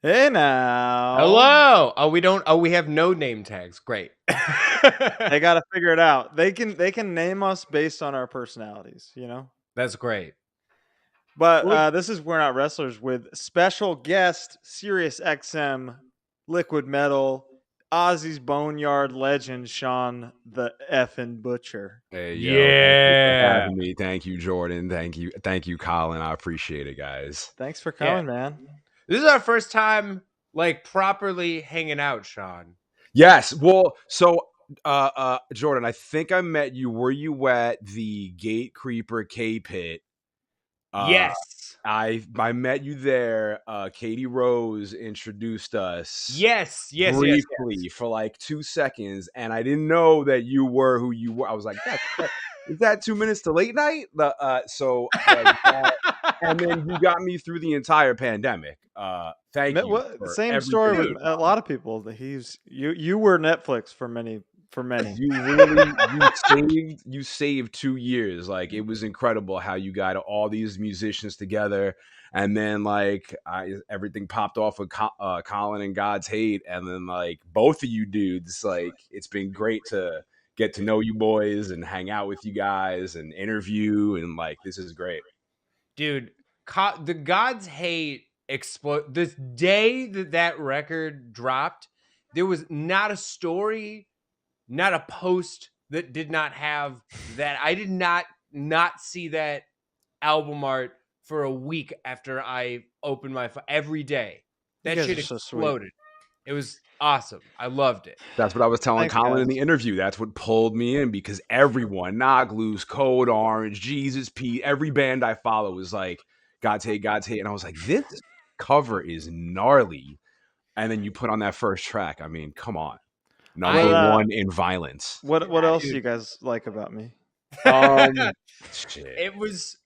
Hey now. Hello. Oh, we don't. Oh, we have no name tags. Great. They got to figure it out. They can name us based on our personalities, you know? That's great. But Well, this is We're Not Wrestlers with special guest Sirius XM Liquid Metal Ozzy's Boneyard legend Sean the effing Butcher. Hey, yo, thank you for Yeah. having me. Thank you, Jordan. Thank you, Colin. I appreciate it, guys. Thanks for Yeah. coming, man. This is our first time like properly hanging out, Sean. Yes. Well, so Jordan, I think I met you. Were you at the Gate Creeper K Pit? Yes. I met you there. Katie Rose introduced us. Yes. Briefly for like 2 seconds, and I didn't know that you were who you were. I was like, is that 2 minutes to late night? And then you got me through the entire pandemic. Thank you. Same story with a lot of people. You were Netflix for many. You really you saved 2 years. Like, it was incredible how you got all these musicians together, and then like everything popped off with Colin and God's Hate, and then like both of you dudes. Like, it's been great to get to know you boys and hang out with you guys and interview, and like, this is great, dude. The God's Hate explode. This day that record dropped, there was not a story, not a post that did not have that. I did not see that album art for a week after I opened my phone. Every day. That shit exploded. It was awesome. I loved it. That's what I was telling Thanks, Colin guys. in the interview. That's what pulled me in, because everyone, Knock Loose, Code Orange, Jesus Pete, every band I follow was like, God's Hate. And I was like, this cover is gnarly. And then you put on that first track. I mean, come on. Number one in violence. What else do you guys like about me? Shit. It was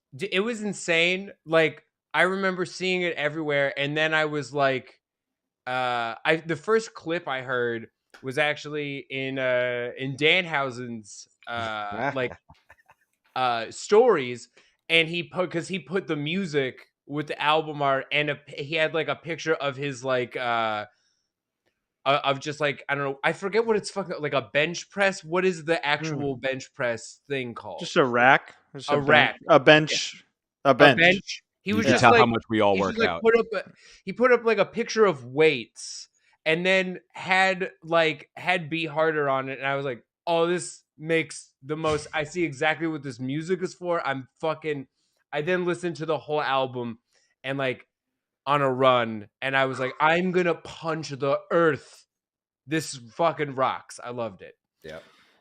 insane. Like, I remember seeing it everywhere, and then I was like, the first clip I heard was actually in Danhausen's stories, and he put the music with the album art, and he had like a picture of his like of just like, I don't know, I forget what it's fucking like, a bench press. What is the actual bench press thing called? Just a rack. A rack. A bench. A bench. He was you just tell like, how much we all work out. He put up like a picture of weights, and then had Be Harder on it, and I was like, oh, this makes the most. I see exactly what this music is for. I then listened to the whole album, and like on a run, and I was like, I'm gonna punch the earth. This fucking rocks. I loved it. Yeah.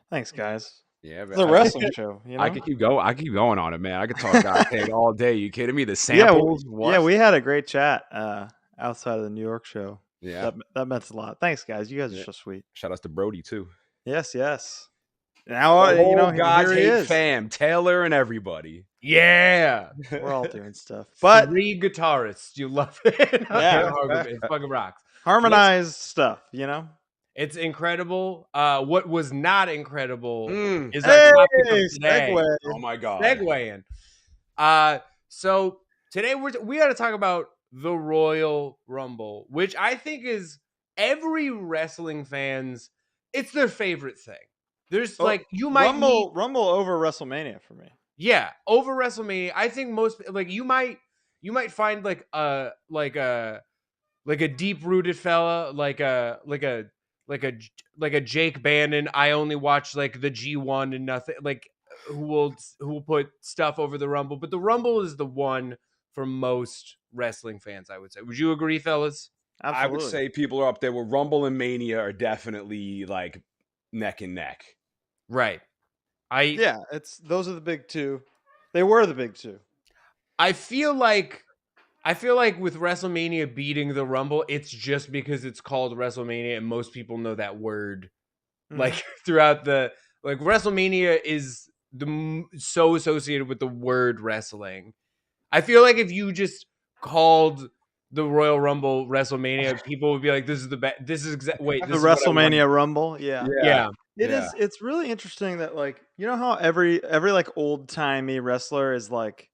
Thanks, guys. Yeah, it's a wrestling show. You know? I could keep going on it, man. I could talk God's Hate all day. You kidding me? The samples. Yeah, we had a great chat outside of the New York show. Yeah, that meant a lot. Thanks, guys. You guys are so sweet. Shout out to Brody too. Yes. Now you know, God's here he Hate is. fam, Taylor and everybody. Yeah, we're all doing stuff. But 3 guitarists, you love it. Yeah, it fucking rocks. Harmonized stuff, you know. It's incredible. What was not incredible is our topic of today. Segue. Oh my god. Segueing. So today we got to talk about the Royal Rumble, which I think is every wrestling fan's, it's their favorite thing. There's you might Rumble over WrestleMania for me. Yeah, over WrestleMania. I think most, like, you might find like a deep rooted fella, like a Jake Bannon. I only watch like the G1 and nothing, like, who will put stuff over the Rumble. But the Rumble is the one for most wrestling fans, I would say. Would you agree, fellas? Absolutely. I would say people are up there where Rumble and Mania are definitely like neck and neck. Right. Those are the big two. They were the big two. I feel like with WrestleMania beating the Rumble, it's just because it's called WrestleMania and most people know that word. Like, throughout the, like, WrestleMania is so associated with the word wrestling. I feel like if you just called the Royal Rumble WrestleMania, people would be like, this is the best. This is the WrestleMania Rumble. Yeah. It is. It's really interesting that, like, you know how every like old timey wrestler is like,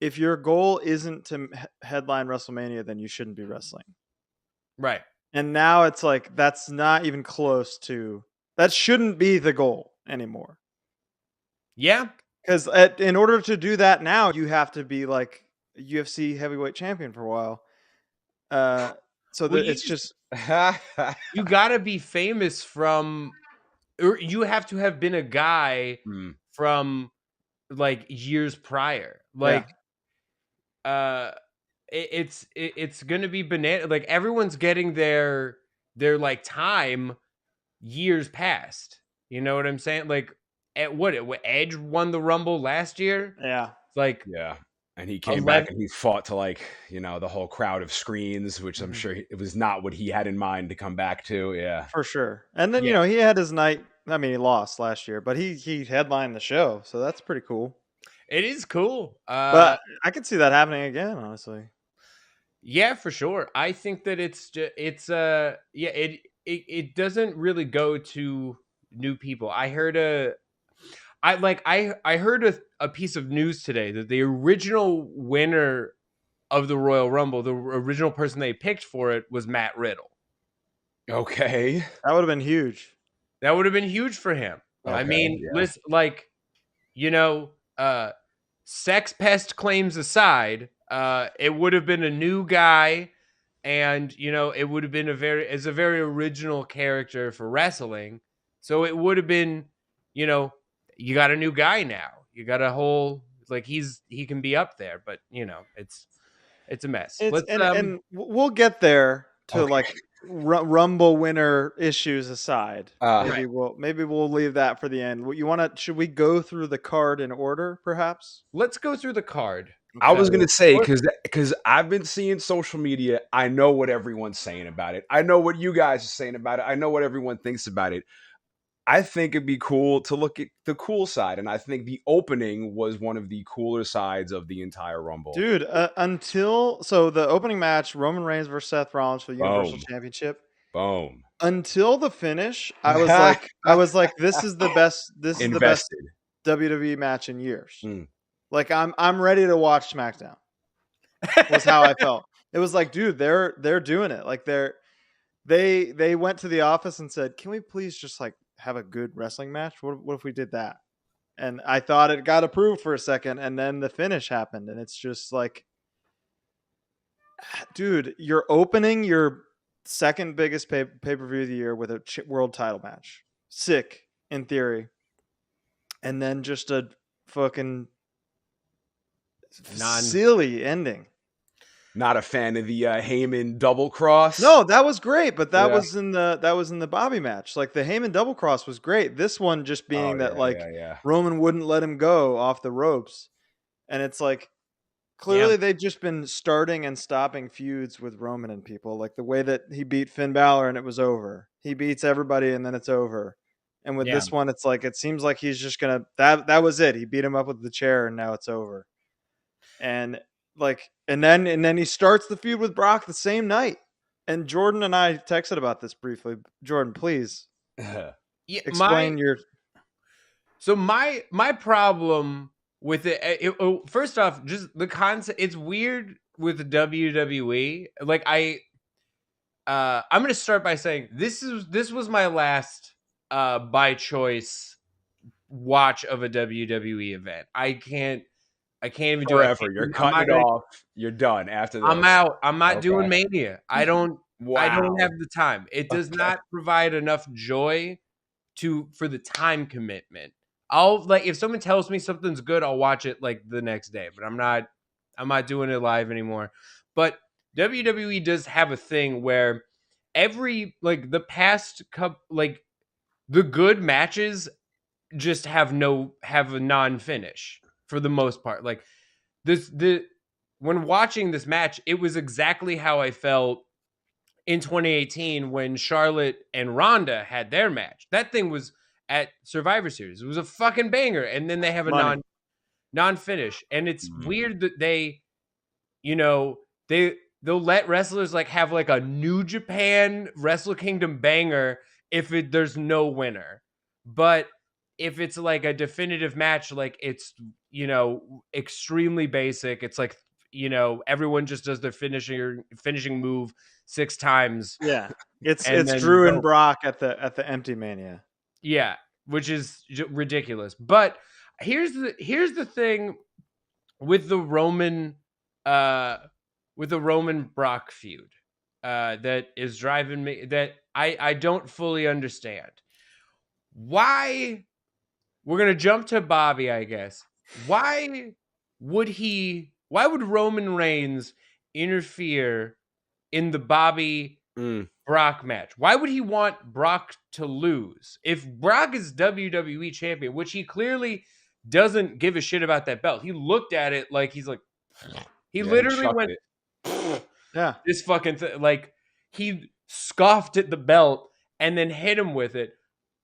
if your goal isn't to headline WrestleMania, then you shouldn't be wrestling. Right. And now it's like that's not even close to that shouldn't be the goal anymore. Yeah. Because in order to do that now, you have to be like a UFC heavyweight champion for a while. So Well, that it's just you gotta be famous from, or you have to have been a guy Mm. from like years prior. yeah. Like, it's gonna be banana. Like everyone's getting their like time years past. You know what I'm saying? Like, at what Edge won the Rumble last year. Yeah. It's like Yeah. And he came 11. back and he fought to like, the whole crowd of screens, which I'm Mhm. sure it was not what he had in mind to come back to. Yeah. For sure. And then, Yeah. he had his night. I mean, he lost last year, but he headlined the show. So that's pretty cool. It is cool. But I could see that happening again, honestly. Yeah, for sure. I think that it doesn't really go to new people. I heard a piece of news today that the original winner of the Royal Rumble, the original person they picked for it, was Matt Riddle. Okay. That would have been huge. That would have been huge for him. I Okay, mean, yeah. listen, like, sex pest claims aside, it would have been a new guy, and it would have been a very original character for wrestling. So it would have been, you got a new guy now. You got a whole, like, he can be up there, but it's a mess. And we'll get there to Okay. like Rumble winner issues aside. Right. Maybe we'll leave that for the end. Should we go through the card in order, perhaps? Let's go through the card. I was Okay. gonna say because I've been seeing social media. I know what everyone's saying about it. I know what you guys are saying about it. I know what everyone thinks about it. I think it'd be cool to look at the cool side, and I think the opening was one of the cooler sides of the entire Rumble. Dude, the opening match, Roman Reigns versus Seth Rollins for the Universal Boom. Championship. Boom. Until the finish, I was like, this is the best. This is the best Invested. WWE match in years. Mm. Like I'm ready to watch SmackDown. Was how I felt. It was like, dude, they're doing it. Like they went to the office and said, "Can we please just like have a good wrestling match? What if we did that?" And I thought it got approved for a second, and then the finish happened, and it's just like, dude, you're opening your second biggest pay-per-view of the year with a world title match. Sick in theory, and then just a fucking silly ending. Not a fan of the Heyman double cross. No, that was great, but that Yeah. was in the Bobby match. Like the Heyman double cross was great. This one just being Roman wouldn't let him go off the ropes, and it's like clearly they've just been starting and stopping feuds with Roman and people. Like the way that he beat Finn Balor and it was over. He beats everybody and then it's over. And with this one, it's like it seems like he's just gonna that was it. He beat him up with the chair and now it's over. And then he starts the feud with Brock the same night. And Jordan and I texted about this briefly. Jordan, please explain your. So my problem with it, first off, just the concept. It's weird with the WWE. Like I'm gonna start by saying this was my last by choice watch of a WWE event. I can't even do it. Forever. You're cutting it off. You're done after this. I'm out. I'm not doing Mania. I don't Wow. have the time. It does not provide enough joy for the time commitment. I'll like if someone tells me something's good, I'll watch it like the next day, but I'm not doing it live anymore. But WWE does have a thing where every like the past couple like the good matches just have a non-finish for the most part. Like when watching this match, it was exactly how I felt in 2018 when Charlotte and Ronda had their match. That thing was at Survivor Series. It was a fucking banger. And then they have a non-finish. And it's weird that they'll let wrestlers like have like a New Japan Wrestle Kingdom banger if there's no winner. But if it's like a definitive match, like it's, extremely basic. It's like, everyone just does their finishing move 6 times. Yeah, it's Drew and Brock at the Empty Mania. Yeah, which is ridiculous. But here's the thing with the Roman Brock feud that is driving me, that I don't fully understand. Why? We're gonna jump to Bobby, I guess. Why would Roman Reigns interfere in the Bobby Brock match? Why would he want Brock to lose? If Brock is WWE champion, which he clearly doesn't give a shit about that belt. He looked at it like he literally went, yeah, this fucking thing. Like, he scoffed at the belt and then hit him with it.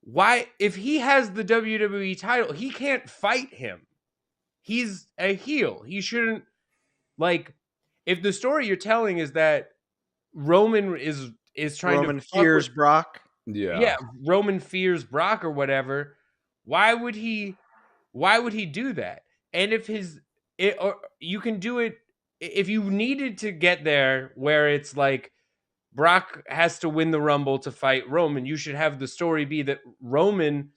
Why? If he has the WWE title, he can't fight him. He's a heel. He shouldn't, like, if the story you're telling is that Roman is trying Roman fears Brock. Yeah, Roman fears Brock or whatever. Why would he do that? And or you can do it if you needed to get there where it's like Brock has to win the Rumble to fight Roman. You should have the story be that Roman,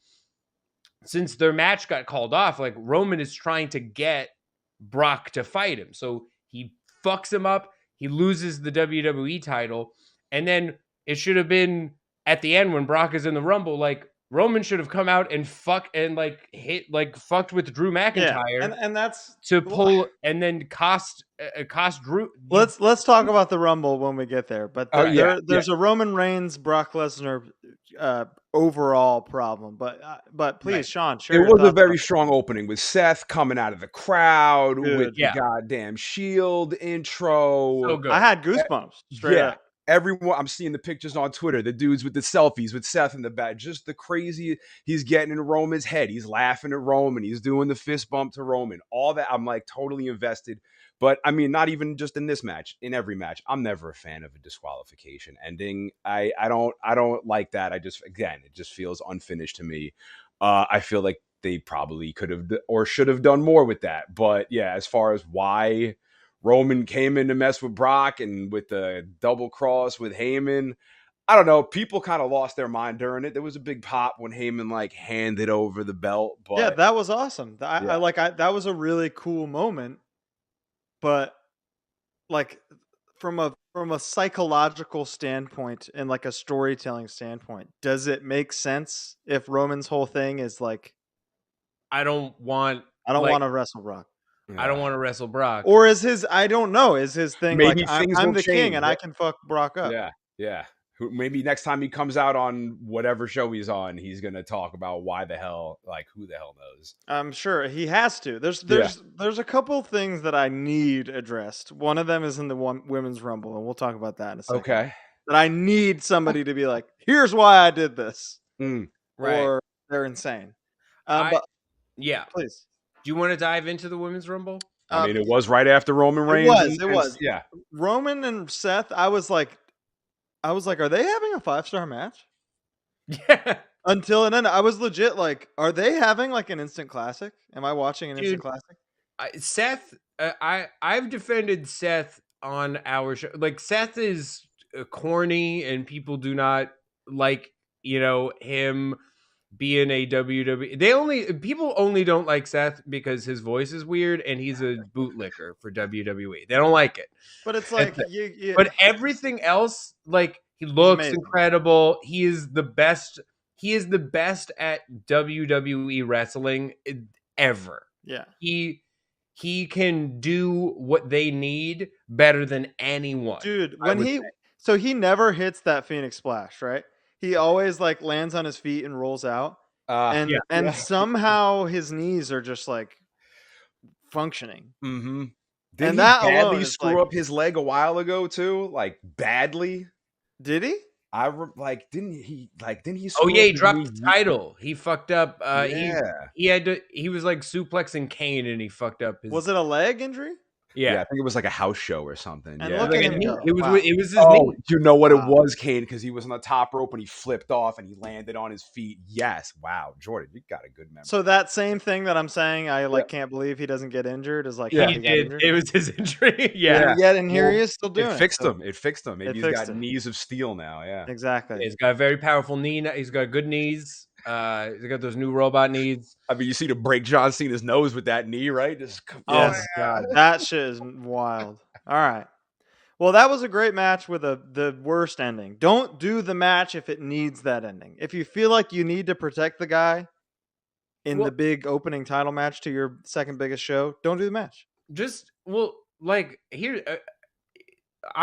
since their match got called off, like, Roman is trying to get Brock to fight him. So he fucks him up. He loses the WWE title. And then it should have been at the end when Brock is in the Rumble, like, Roman should have come out and fucked with Drew McIntyre, and that's to pull and then cost Drew. Let's talk about the Rumble when we get there. But there's a Roman Reigns Brock Lesnar overall problem. But please, right. Sean, share. It was a very strong opening with Seth coming out of the crowd with the goddamn Shield intro. So good. I had goosebumps. Straight up. Everyone, I'm seeing the pictures on Twitter, the dudes with the selfies with Seth in the back, just the crazy, he's getting in Roman's head. He's laughing at Roman. He's doing the fist bump to Roman. All that, I'm like totally invested. But I mean, not even just in this match, in every match. I'm never a fan of a disqualification ending. I don't like that. It just feels unfinished to me. I feel like they probably could have or should have done more with that. But yeah, as far as why Roman came in to mess with Brock and with the double cross with Heyman, I don't know. People kind of lost their mind during it. There was a big pop when Heyman like handed over the belt. But yeah, that was awesome. That was a really cool moment. But like from a psychological standpoint and like a storytelling standpoint, does it make sense if Roman's whole thing is like, I don't want to wrestle Brock. I don't want to wrestle Brock. Or is his thing maybe like, I'm the king and I can fuck Brock up? Yeah. Maybe next time he comes out on whatever show he's on, he's going to talk about who the hell knows. I'm sure he has to. There's a couple things that I need addressed. One of them is in the Women's Rumble, and we'll talk about that in a second. Okay. That I need somebody to be like, here's why I did this. Right. Or they're insane. Please. Do you want to dive into the Women's Rumble? I mean, it was right after Roman Reigns. It was. Yeah. Roman and Seth, I was like, are they having a 5-star match? Yeah. And then I was legit like, are they having like an instant classic? Am I watching an instant classic? Seth, I've defended Seth on our show. Like, Seth is corny and people do not like, him being a WWE. People only don't like Seth because his voice is weird and he's a bootlicker for WWE. They don't like it. But it's like, but everything else, like, he looks incredible. He is the best. He is the best at WWE wrestling ever. Yeah. He can do what they need better than anyone. Dude, so he never hits that Phoenix Splash, right? He always like lands on his feet and rolls out. And somehow his knees are just like functioning. Mm-hmm. Did he badly screw up his leg a while ago too? Like, badly? Did he? Didn't he he dropped the title. He fucked up. He was like suplexing Kane and he fucked up his... Was it a leg injury? Yeah, I think it was like a house show or something. And Yeah, look at him go. It was Wow. it was his knee. You know what it was, Kane? Because he was on the top rope and he flipped off and he landed on his feet. Yes, wow, Jordan, you got a good memory. So that same thing that I'm saying, I can't believe he doesn't get injured is like He did. It was his injury. And yet, and here he is still doing it. It fixed him. Maybe he's got knees of steel now. Yeah, exactly. He's got a very powerful knee. He's got good knees. He's got those new robot knees. I mean, you see to break John Cena's nose with that knee, right? God, that shit is wild. All right. Well, that was a great match with the worst ending. Don't do the match if it needs that ending. If you feel like you need to protect the guy in the big opening title match to your second biggest show, don't do the match. I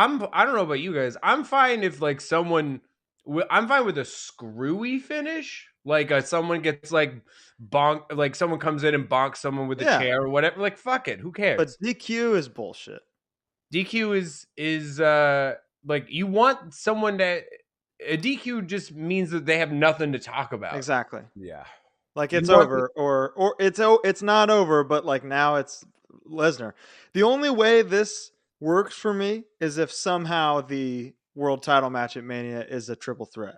don't know about you guys. I'm fine if like I'm fine with a screwy finish. Like someone gets like bonk, like someone comes in and bonks someone with a chair or whatever. Like fuck it, who cares? But DQ is bullshit. DQ is like you want someone that a DQ just means that they have nothing to talk about. Exactly. Yeah. Like it's over or it's not over, but like now it's Lesnar. The only way this works for me is if somehow the world title match at Mania is a triple threat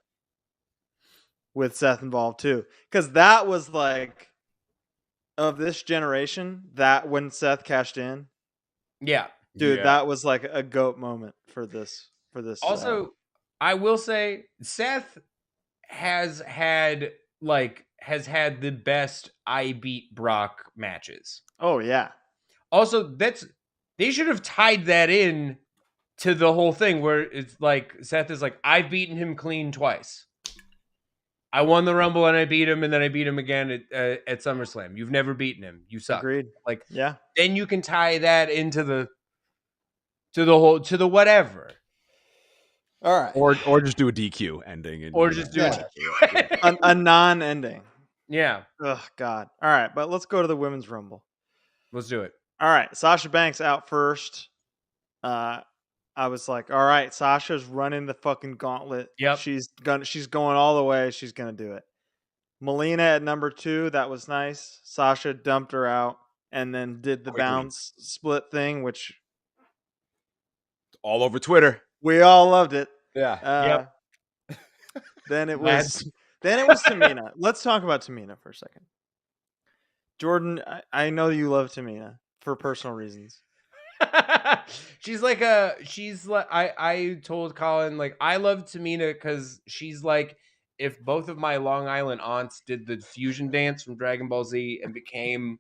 with Seth involved too. Because that was like of this generation, that when Seth cashed in. Yeah. Dude, that was like a GOAT moment for this. Also, I will say Seth has had the best I beat Brock matches. Oh yeah. Also, they should have tied that in to the whole thing where it's like Seth is like, I've beaten him clean twice. I won the Rumble and I beat him, and then I beat him again at SummerSlam. You've never beaten him. You suck. Agreed. Like, yeah. Then you can tie that into the whatever. All right. Or just do a DQ ending. Or just do a non-ending. Yeah. Oh God. All right, but let's go to the Women's Rumble. Let's do it. All right, Sasha Banks out first. I was like, all right, Sasha's running the fucking gauntlet. Yep. She's going all the way. She's gonna do it. Melina at number 2. That was nice. Sasha dumped her out and then did the bounce split thing, which all over Twitter. We all loved it. Yeah. Then it was Tamina. Let's talk about Tamina for a second. Jordan, I know you love Tamina for personal reasons. I told Colin, like, I love Tamina because she's like, if both of my Long Island aunts did the fusion dance from Dragon Ball Z and became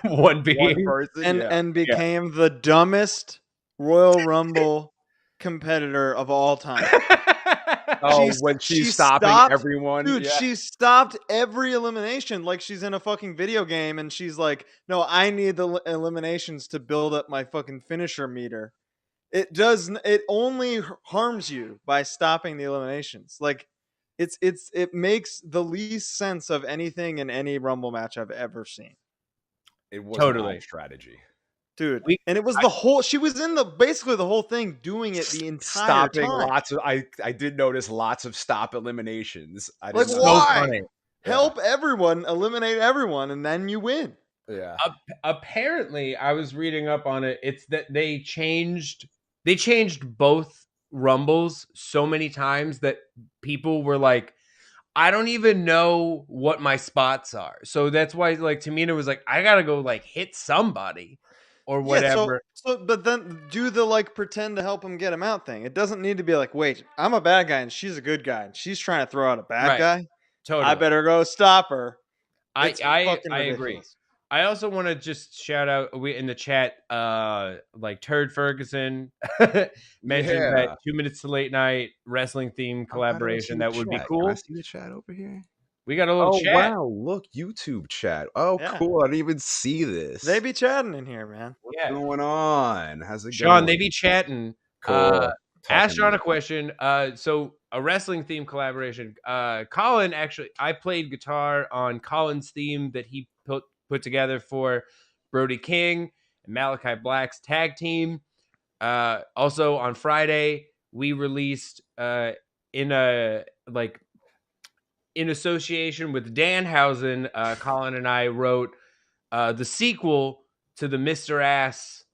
one being person, and became the dumbest Royal Rumble competitor of all time. When she's stopping everyone. Dude, she stopped every elimination like she's in a fucking video game, and she's like, no, I need the eliminations to build up my fucking finisher meter. It only harms you by stopping the eliminations. Like, it makes the least sense of anything in any Rumble match I've ever seen. It was totally strategy. Dude, and it was she was in basically the whole thing doing it the entire time. I did notice lots of stop eliminations. Why? Help everyone, eliminate everyone, and then you win. Yeah. Apparently, I was reading up on it. It's that they changed both Rumbles so many times that people were like, I don't even know what my spots are. So that's why, like, Tamina was like, I gotta go like hit somebody. Or whatever. But then do the pretend to help him get him out thing. It doesn't need to be like, wait, I'm a bad guy and she's a good guy and she's trying to throw out a bad guy. Totally. I better go stop her. I agree. I also want to just shout out in the chat, like Turd Ferguson mentioned that 2 Minutes to Late Night wrestling theme collaboration. That would be cool. Can I see the chat over here? We got a little chat. Wow, look, YouTube chat. Oh, cool. I didn't even see this. They be chatting in here, man. What's going on? How's it Sean, going? they be chatting. Cool. Ask Sean a question. So a wrestling theme collaboration. Colin, actually, I played guitar on Colin's theme that he put together for Brody King and Malachi Black's tag team. Also on Friday, we released in association with Danhausen, Colin and I wrote the sequel to the Mr. Ass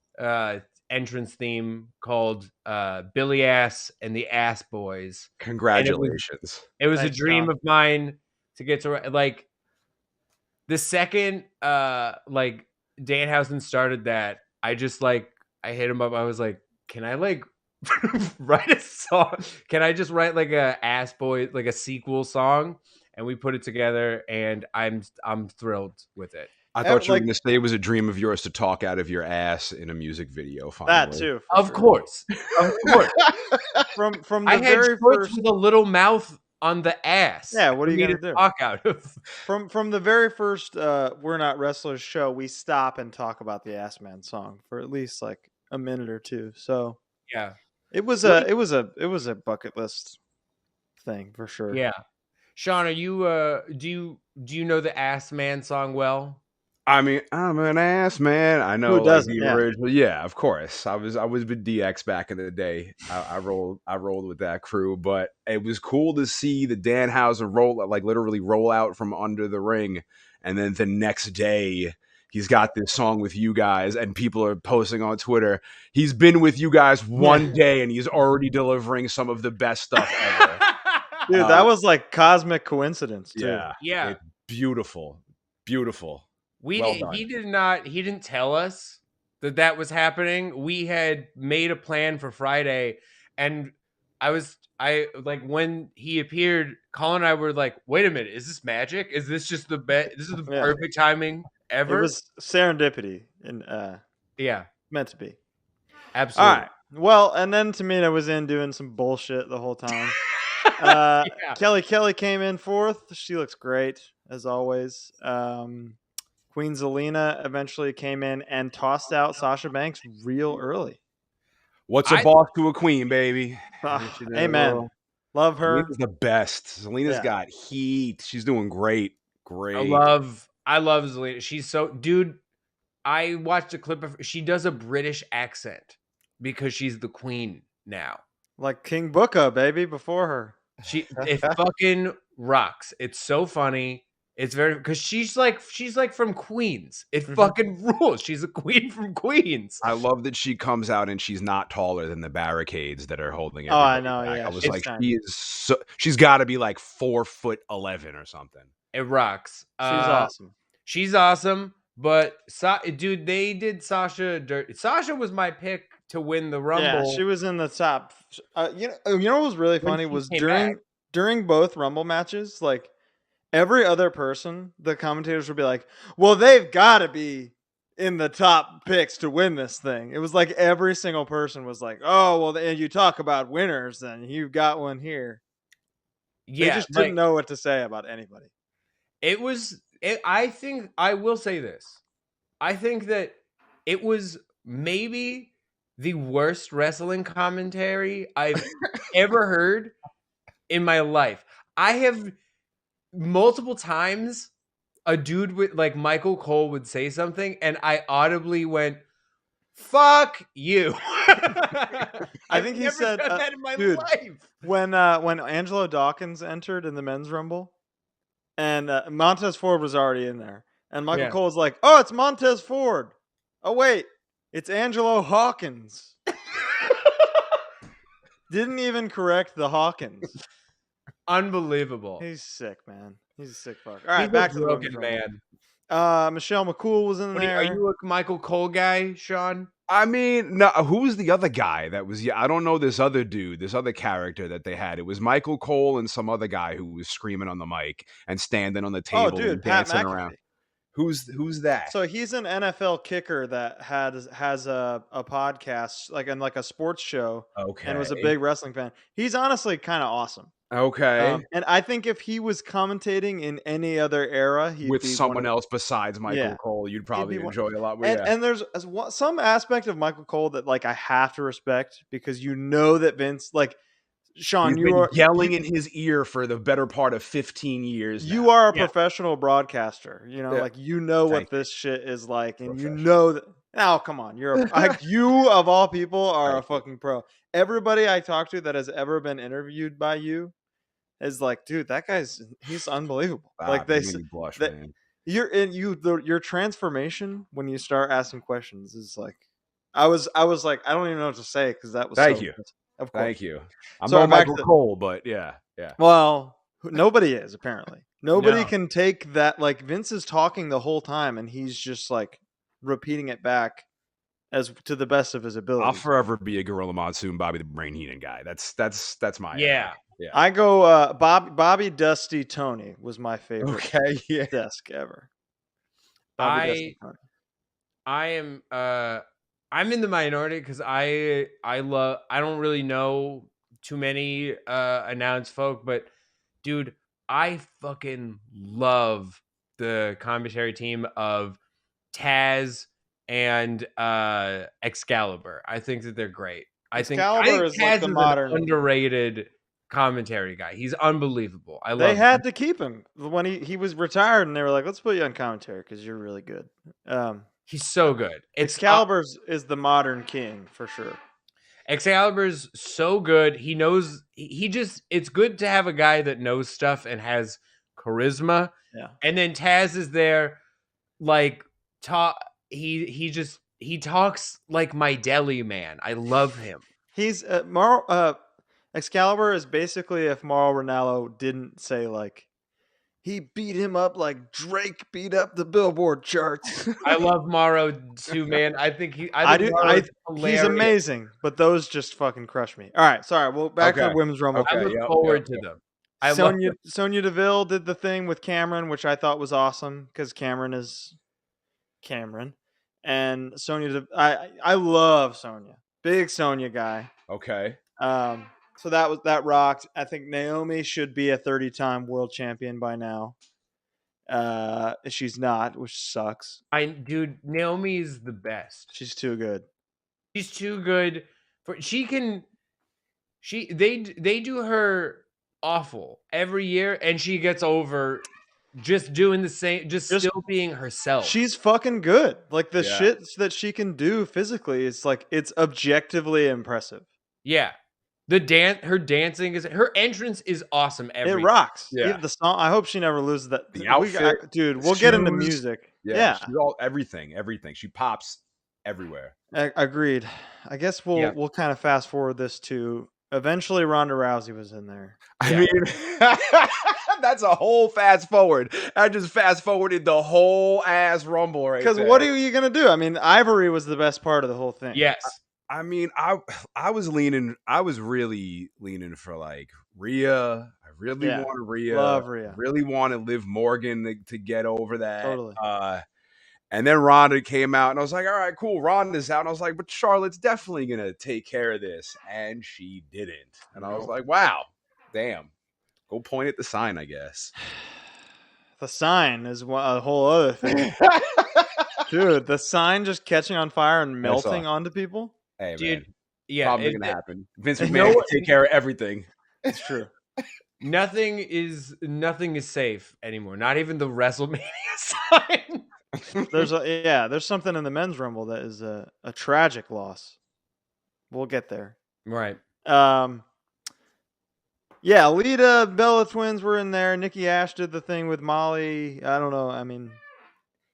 entrance theme called Billy Ass and the Ass Boys. Congratulations. It was Thanks, a dream John. of mine to get to like the second like Danhausen started that. I just like I hit him up. I was like, can I like write a song? Can I just write like a Ass Boy like a sequel song? And we put it together, and I'm thrilled with it. I thought you were going to say it was a dream of yours to talk out of your ass in a music video. Finally, that too, of course. From the I had very shorts first with a little mouth on the ass. Yeah, what are you gonna do? Talk out of from the very first We're Not Wrestlers show, we stop and talk about the Ass Man song for at least like a minute or two. So yeah, it was a bucket list thing for sure. Yeah, Sean, are you do you know the Ass Man song well? I mean, I'm an ass man. I know, Who doesn't? like, original. Yeah, of course. I was with DX back in the day. I rolled with that crew, but it was cool to see the Danhausen literally roll out from under the ring, and then the next day he's got this song with you guys, and people are posting on Twitter. He's been with you guys one day, and he's already delivering some of the best stuff ever. Dude, that was like cosmic coincidence too. Yeah. Beautiful. He didn't tell us that was happening. We had made a plan for Friday, and I when he appeared, Colin and I were like, wait a minute, is this magic? Is this just this is the perfect timing ever? It was serendipity and meant to be. Absolutely. All right. Well, and then Tamina was in doing some bullshit the whole time. Kelly came in fourth. She looks great as always. Queen Zelina eventually came in and tossed out Sasha Banks real early. What's a boss to a queen, baby? Amen. Love her. Zelina's the best. Zelina's got heat. She's doing great. I love Zelina. She's so dude. I watched a clip of her. She does a British accent because she's the queen now. Like King Booker, baby, before her. It fucking rocks. It's so funny. It's very because she's like from Queens. It fucking rules. She's a queen from Queens. I love that she comes out and she's not taller than the barricades that are holding. Oh, I know. Back. Yeah, I was like, she's got to be like 4'11" or something. It rocks. She's awesome. She's awesome. But dude, they did Sasha dirty. Sasha was my pick to win the Rumble. Yeah, she was in the top. You know what was really funny was during both Rumble matches, like every other person, the commentators would be like, "Well, they've got to be in the top picks to win this thing." It was like every single person was like, "Oh, well, and you talk about winners, then you've got one here." Yeah, they just didn't know what to say about anybody. I think I will say this. I think that it was maybe the worst wrestling commentary I've ever heard in my life. I have multiple times a dude with like Michael Cole would say something and I audibly went, "Fuck you." I think he said that in my life. When Angelo Dawkins entered in the men's Rumble and Montez Ford was already in there and Michael Cole was like, "Oh, it's Montez Ford. Oh wait, it's Angelo Hawkins." Didn't even correct the Hawkins. Unbelievable. He's sick, man. He's a sick fuck. All right, back to the broken man. Michelle McCool was in there. Are you a Michael Cole guy, Sean? I mean, no. Who's the other guy that was? Yeah, I don't know this other dude, this other character that they had. It was Michael Cole and some other guy who was screaming on the mic and standing on the table and dancing around. Who's that? So he's an NFL kicker that has a podcast like a sports show. Okay, and was a big wrestling fan. He's honestly kind of awesome. Okay, and I think if he was commentating in any other era, he'd with be someone else besides Michael Cole, you'd probably enjoy a lot more. And there's some aspect of Michael Cole that like I have to respect because you know that Vince, like Sean, you are yelling in his ear for the better part of 15 years. You are a professional broadcaster, you know, like you know what this shit is like, and you know that. Oh, come on, you're you of all people are a fucking pro. Everybody I talk to that has ever been interviewed by you is like, dude, that he's unbelievable. Like they blush, man. Your transformation when you start asking questions is like I was like, I don't even know what to say because that was Thank so you. good. Of course. Thank you. I'm Sorry, no Michael Cole, but yeah. Well, nobody is apparently. Nobody No. can take that. Like Vince is talking the whole time, and he's just like repeating it back as to the best of his ability. I'll forever be a Gorilla Monsoon, Bobby the Brain Heenan guy. That's my Yeah. Yeah. I go Bobby Dusty Tony was my favorite. Okay. Yeah. Desk ever. I am I'm in the minority because I don't really know too many announced folk, but dude, I fucking love the commentary team of Taz and Excalibur. I think that they're great. I think is Taz like the is modern an underrated commentary guy. He's unbelievable. I love They him. had to keep him when he was retired, and they were like, "Let's put you on commentary because you're really good." He's so good. Excalibur is the modern king for sure. Excalibur's so good. He knows. He just. It's good to have a guy that knows stuff and has charisma. Yeah. And then Taz is there, like talk. He talks like my deli man. I love him. He's Excalibur is basically if Mauro Ranallo didn't say like he beat him up like Drake beat up the Billboard charts. I love Mauro too, man. I think he's amazing, but those just fucking crush me. All right, sorry. Well, back to the women's rumble. Okay, I look forward to them. Sonya Deville did the thing with Cameron, which I thought was awesome because Cameron is Cameron, and I love Sonya, big Sonya guy. Okay. So that rocked. I think Naomi should be a 30-time world champion by now. She's not, which sucks. Dude, Naomi's the best. She's too good. She's too good they do her awful every year, and she gets over just doing the same, just still being herself. She's fucking good. Like the shit that she can do physically is like it's objectively impressive. Yeah. Her dancing her entrance is awesome. It rocks. Yeah. The song. I hope she never loses that. The outfit, dude. We'll get into music. Yeah. She's all everything. She pops everywhere. Agreed. I guess we'll kind of fast forward this to eventually Ronda Rousey was in there. I mean, that's a whole fast forward. I just fast forwarded the whole ass Rumble right there. Because what are you gonna do? I mean, Ivory was the best part of the whole thing. Yes. I mean, I was really leaning for like Rhea. I really wanted Rhea. Love Rhea. Really wanted Liv Morgan to get over that. Totally. And then Ronda came out, and I was like, all right, cool, Ronda's out. And I was like, but Charlotte's definitely gonna take care of this, and she didn't. And I was like, wow, damn. Go point at the sign, I guess. The sign is a whole other thing. Dude, the sign just catching on fire and melting onto people. Hey, dude, man. yeah, probably gonna happen. Vince McMahon can take care of everything. It's true. Nothing is safe anymore. Not even the WrestleMania sign. There's something in the men's rumble that is a tragic loss. We'll get there. Right. Yeah, Lita, Bella Twins were in there. Nikki Ash did the thing with Molly. I don't know. I mean,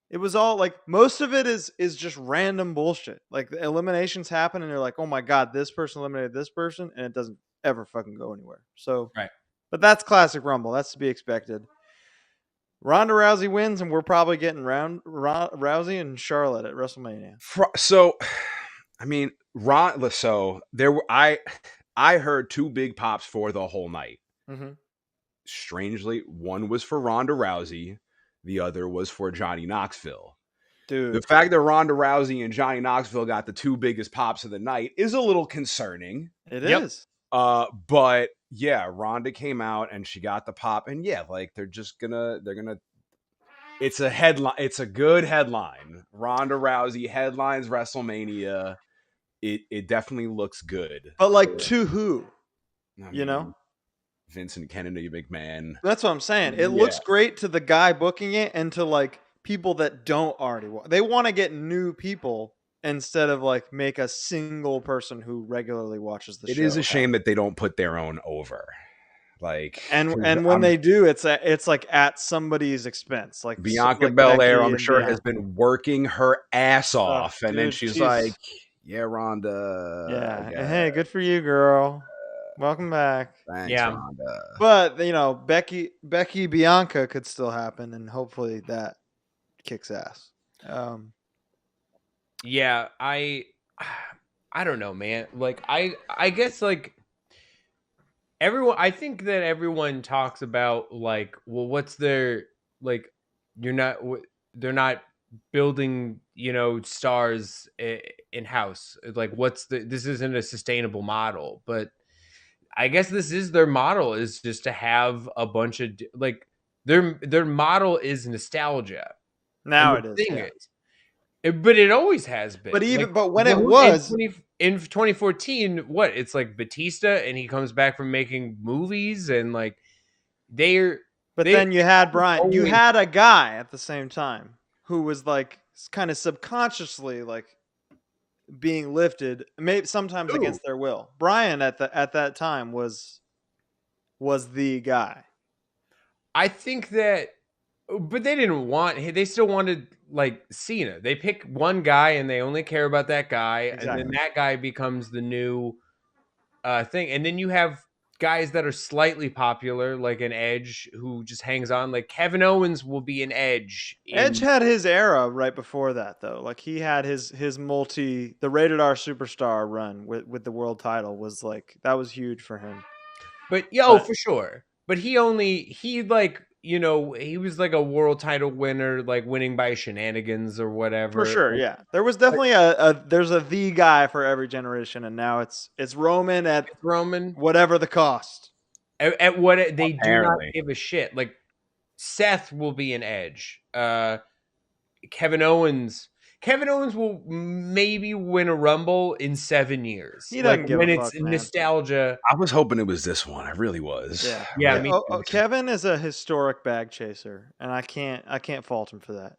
it was all like most of it is just random bullshit. Like the eliminations happen and you're like, oh my God, this person eliminated this person, and it doesn't ever fucking go anywhere. So, right. But that's classic Rumble. That's to be expected. Ronda Rousey wins, and we're probably getting Rousey and Charlotte at WrestleMania. So, I mean, I heard two big pops for the whole night. Mm-hmm. Strangely, one was for Ronda Rousey. The other was for Johnny Knoxville. Dude. The fact that Ronda Rousey and Johnny Knoxville got the two biggest pops of the night is a little concerning. It is. But yeah, Ronda came out and she got the pop, and yeah, like they're gonna it's a headline. It's a good headline. Ronda Rousey headlines WrestleMania. It definitely looks good. But like to who? You know? Vincent Kennedy McMahon. That's what I'm saying. It looks great to the guy booking it and to like people that don't already watch. They want to get new people instead of like make a single person who regularly watches the show. It is a shame that they don't put their own over. Like and when they do, it's like at somebody's expense. Like Bianca Belair, I'm sure, has been working her ass off, and then she's like, Yeah, Ronda. Yeah. And hey, good for you, girl. Welcome back. Thanks, Ronda. But Becky Bianca could still happen, and hopefully that kicks ass. Yeah, I don't know, man. Like I guess like everyone, I think that everyone talks about like, well, what's their like? They're not building, stars in house. Like, this isn't a sustainable model, but I guess this is their model, is just to have a bunch of like their model is nostalgia. Now And it the is. thing Yeah. but it always has been. But when it was in 2014, what it's like Batista, and he comes back from making movies, and like then you had Brian. You had a guy at the same time who was like kind of subconsciously like being lifted, maybe sometimes against their will. Brian at that time was the guy. I think that, but they didn't want. They still wanted like Cena. They pick one guy and they only care about that guy, and then that guy becomes the new thing. And then you have guys that are slightly popular, like an Edge, who just hangs on. Like Kevin Owens will be an Edge. Edge had his era right before that, though. Like he had his the Rated R Superstar run with the world title was like that was huge for him. But for sure. But he like, he was like a world title winner, like winning by shenanigans or whatever. For sure, yeah. There was definitely there's the guy for every generation, and now it's Roman at whatever the cost. At what they do not give a shit. Like Seth will be an Edge. Kevin Owens will maybe win a Rumble in 7 years. He doesn't give a fuck, man. Nostalgia. I was hoping it was this one. I really was. Yeah. Kevin is a historic bag chaser, and I can't fault him for that.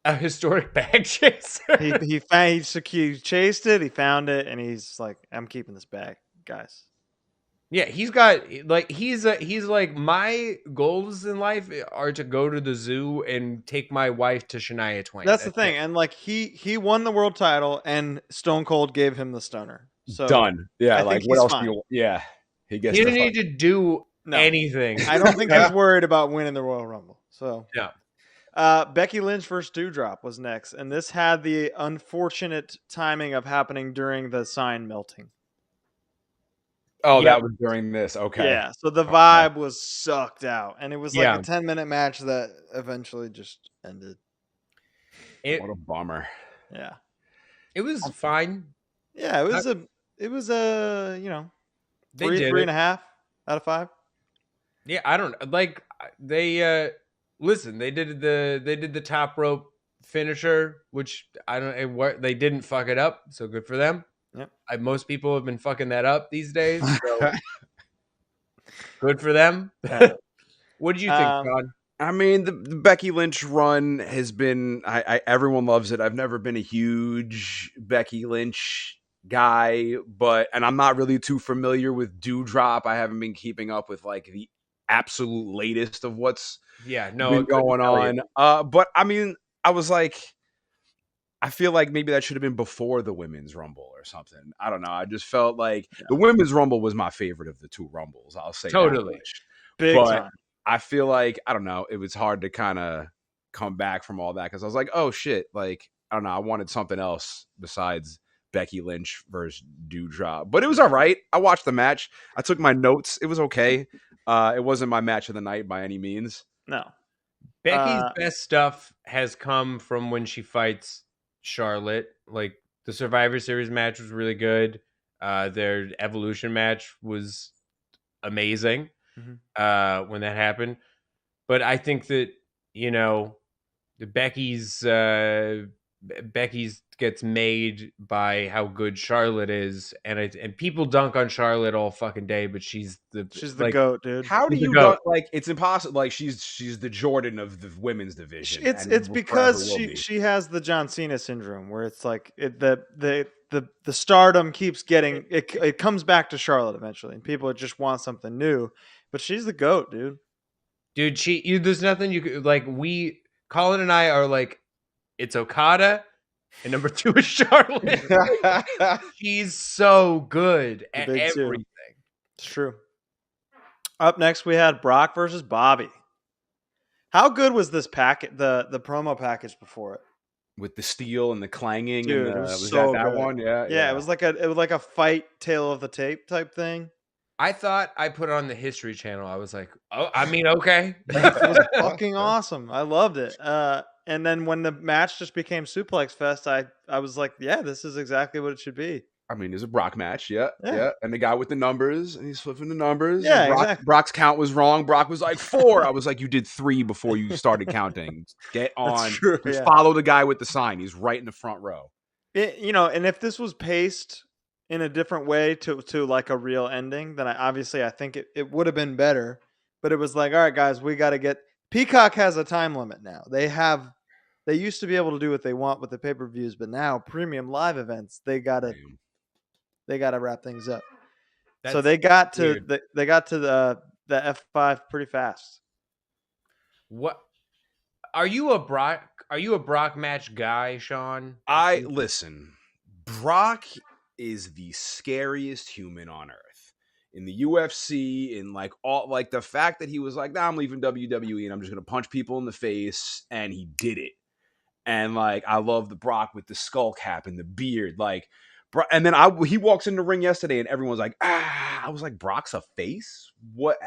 A historic bag chaser. he chased it. He found it, and he's like, "I'm keeping this bag, guys." Yeah, he's got like he's like, my goals in life are to go to the zoo and take my wife to Shania Twain. That's the thing, and like he won the world title, and Stone Cold gave him the stunner. So done. Yeah, like what else? He gets. He didn't need to do anything. I don't think he's worried about winning the Royal Rumble. So yeah. Becky Lynch versus Dewdrop was next, and this had the unfortunate timing of happening during the sign melting. Oh, that was during this. Okay. Yeah. So the vibe was sucked out, and it was like a 10-minute match that eventually just ended. What a bummer. Yeah. It was fine. Yeah, it was a 3.5 out of 5. Yeah, I don't like they listen, they did the top rope finisher, which I don't they didn't fuck it up, so good for them. Yep. Most people have been fucking that up these days. So good for them. What did you think, John? I mean, the Becky Lynch run has been. Everyone loves it. I've never been a huge Becky Lynch guy, and I'm not really too familiar with Dewdrop. I haven't been keeping up with like the absolute latest of what's been going on. But I mean, I was like, I feel like maybe that should have been before the Women's Rumble or something. I don't know. I just felt like the Women's Rumble was my favorite of the two Rumbles. I'll say totally. Big time. I feel like, I don't know, it was hard to kind of come back from all that because I was like, oh shit, like, I don't know, I wanted something else besides Becky Lynch versus Dewdrop. But it was all right. I watched the match. I took my notes. It was okay. It wasn't my match of the night by any means. No. Becky's best stuff has come from when she fights Charlotte. Like, the Survivor Series match was really good. Their Evolution match was amazing. When that happened. But I think that, the Becky's gets made by how good Charlotte is, and people dunk on Charlotte all fucking day, but she's the GOAT, dude. How do you dunk? Like, it's impossible. Like, she's the Jordan of the women's division. It's because she has the John Cena syndrome, where it's like the stardom keeps getting it comes back to Charlotte eventually, and people just want something new. But she's the GOAT, dude. Dude, there's nothing you could like. Colin and I are like, it's Okada, and number 2 is Charlotte. She's so good at everything. It's true. Up next, we had Brock versus Bobby. How good was this packet? The promo package before it, with the steel and the clanging. Dude, and it was that good. one? Yeah. It was like a fight tail of the tape type thing. I thought I put it on the History Channel. I was like, oh, I mean, okay. It was fucking awesome. I loved it. And then when the match just became Suplex Fest, I was like, yeah, this is exactly what it should be. I mean, it's a Brock match, yeah. And the guy with the numbers, and he's flipping the numbers. Yeah, exactly. Brock's count was wrong. Brock was like 4. I was like, you did 3 before you started counting. Get on. True, Just follow the guy with the sign. He's right in the front row. And if this was paced in a different way to like a real ending, then I think it would have been better. But it was like, all right, guys, we got to get. Peacock has a time limit now. They used to be able to do what they want with the pay-per-views, but now premium live events, they gotta wrap things up. So they got to the F5 pretty fast. What are you a Brock match guy, Sean? Listen. Brock is the scariest human on earth. In the UFC, in the fact that he was like, nah, I'm leaving WWE and I'm just gonna punch people in the face, and he did it. And I love the Brock with the skull cap and the beard, and then he walks in the ring yesterday and everyone's like, I was like, Brock's a face? What?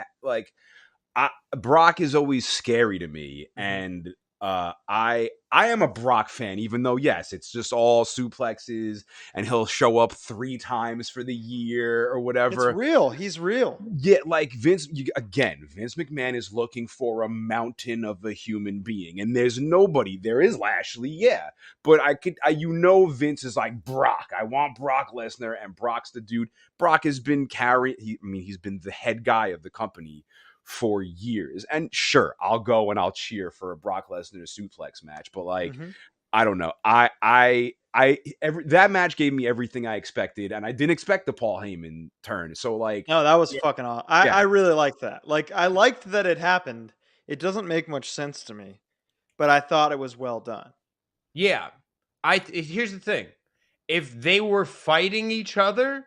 Brock is always scary to me, and I am a Brock fan, even though yes, it's just all suplexes, and he'll show up 3 times for the year or whatever. It's real. He's real. Yeah, Vince McMahon is looking for a mountain of a human being, and there's nobody. There is Lashley, yeah, but Vince is like, Brock. I want Brock Lesnar, and Brock's the dude. Brock has been he's been the head guy of the company for years, and sure, I'll go and I'll cheer for a Brock Lesnar suplex match, but I don't know. That match gave me everything I expected, and I didn't expect the Paul Heyman turn. So no, that was fucking awesome. I really liked that. I liked that it happened. It doesn't make much sense to me, but I thought it was well done. Yeah, here's the thing: if they were fighting each other,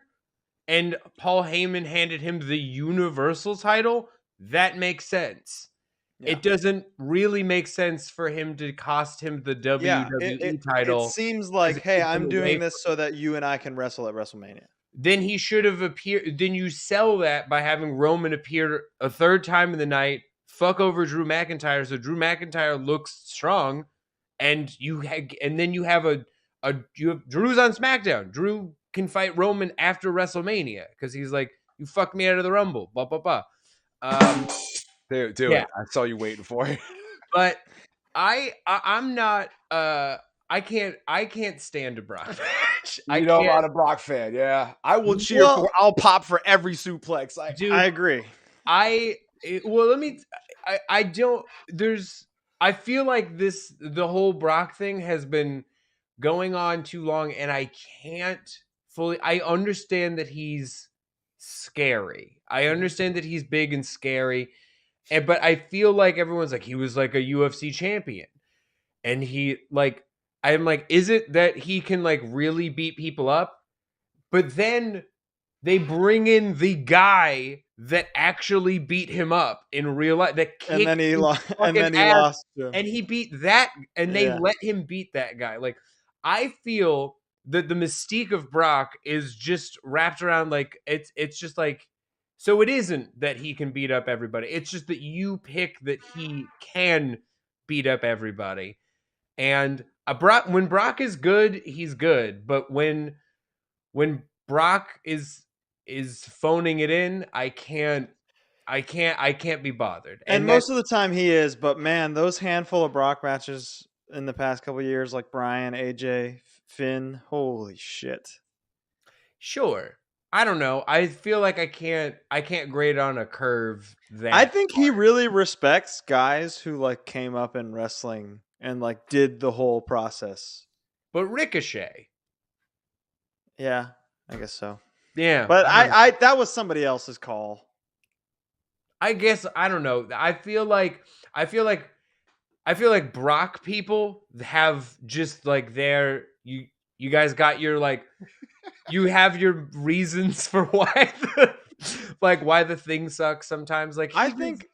and Paul Heyman handed him the Universal title, that makes sense. Yeah. It doesn't really make sense for him to cost him the WWE title. It seems like, hey, I'm doing this so that you and I can wrestle at WrestleMania. Then he should have appeared. Then you sell that by having Roman appear a 3rd time in the night, fuck over Drew McIntyre, so Drew McIntyre looks strong, and then you have Drew's on SmackDown. Drew can fight Roman after WrestleMania because he's like, you fucked me out of the Rumble, blah blah blah. Do it. I saw you waiting for it. But I'm not. I can't stand a Brock match. I'm not a Brock fan. Yeah, I will cheer for. I'll pop for every suplex. Dude, I agree. I don't. I feel like the whole Brock thing has been going on too long, and I can't fully. I understand that he's scary. I understand that he's big and scary, but I feel like everyone's like, he was like a UFC champion, and I'm like, is it that he can really beat people up? But then they bring in the guy that actually beat him up in real life, and then he lost, and he beat that, and they let him beat that guy. I feel that the mystique of Brock is just wrapped around it's just so it isn't that he can beat up everybody. It's just that you pick that he can beat up everybody. And when Brock is good, he's good. But when Brock is phoning it in, I can't be bothered. And most of the time he is, but man, those handful of Brock matches in the past couple of years, like Bryan, AJ, Finn, holy shit. Sure. I don't know. I feel like I can't grade on a curve that I think he really respects guys who came up in wrestling and did the whole process. But Ricochet. Yeah, I guess so. Yeah. But I that was somebody else's call. I guess I don't know. I feel like Brock people have just you guys got your like, you have your reasons for why the thing sucks sometimes. Like I think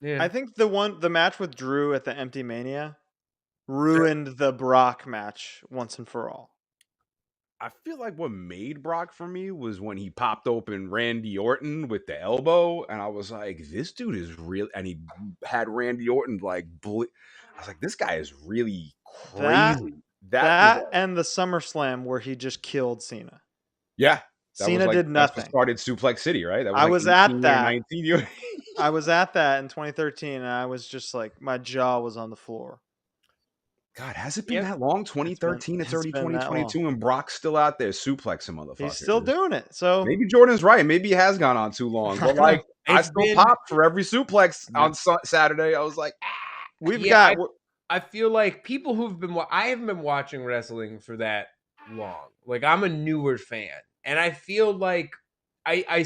the match with Drew at the Empty Mania ruined the Brock match once and for all. I feel like what made Brock for me was when he popped open Randy Orton with the elbow, and I was like, this dude is real. And he had Randy Orton like, I was like, this guy is really crazy. That and the SummerSlam where he just killed Cena. Yeah. Cena did nothing. That's what started Suplex City, right? That was I was at that. 19 I was at that in 2013, and I was just like, my jaw was on the floor. God, has it been that long? 2013, it's already 2022, and Brock's still out there suplexing motherfuckers. He's still doing it. So maybe Jordan's right. Maybe he has gone on too long. But like, I still popped for every suplex on Saturday. I was like, I feel like people who've been I haven't been watching wrestling for that long. Like, I'm a newer fan, and I feel like I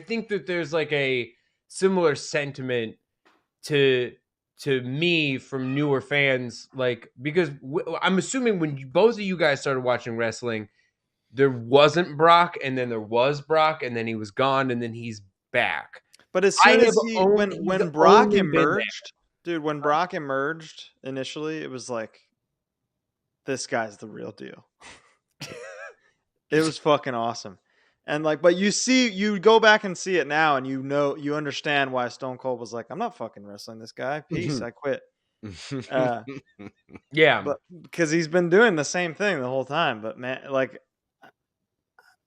think that there's like a similar sentiment to me from newer fans, like, because I'm assuming when both of you guys started watching wrestling, there wasn't Brock, and then there was Brock, and then he was gone, and then he's back. But as soon as when Brock emerged, dude, when Brock emerged initially, it was like, this guy's the real deal. It was fucking awesome. And like, but you go back and see it now, and you understand why Stone Cold was like, I'm not fucking wrestling this guy. Peace, I quit. Yeah, but because he's been doing the same thing the whole time. But man, like,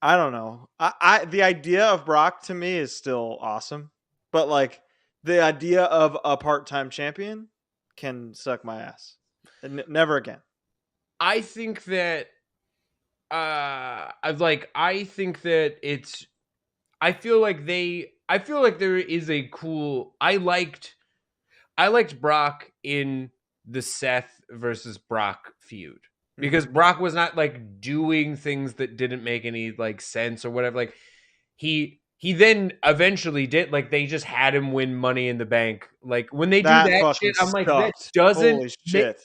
I don't know. The idea of Brock to me is still awesome, but like the idea of a part-time champion can suck my ass. Never again. I think that. I think that it's. I feel like there is a cool. I liked Brock in the Seth versus Brock feud, because Brock was not like doing things that didn't make any like sense or whatever. Like he then eventually did, like, they just had him win Money in the Bank. Like, when they do that shit, I'm like, that doesn't. Holy shit.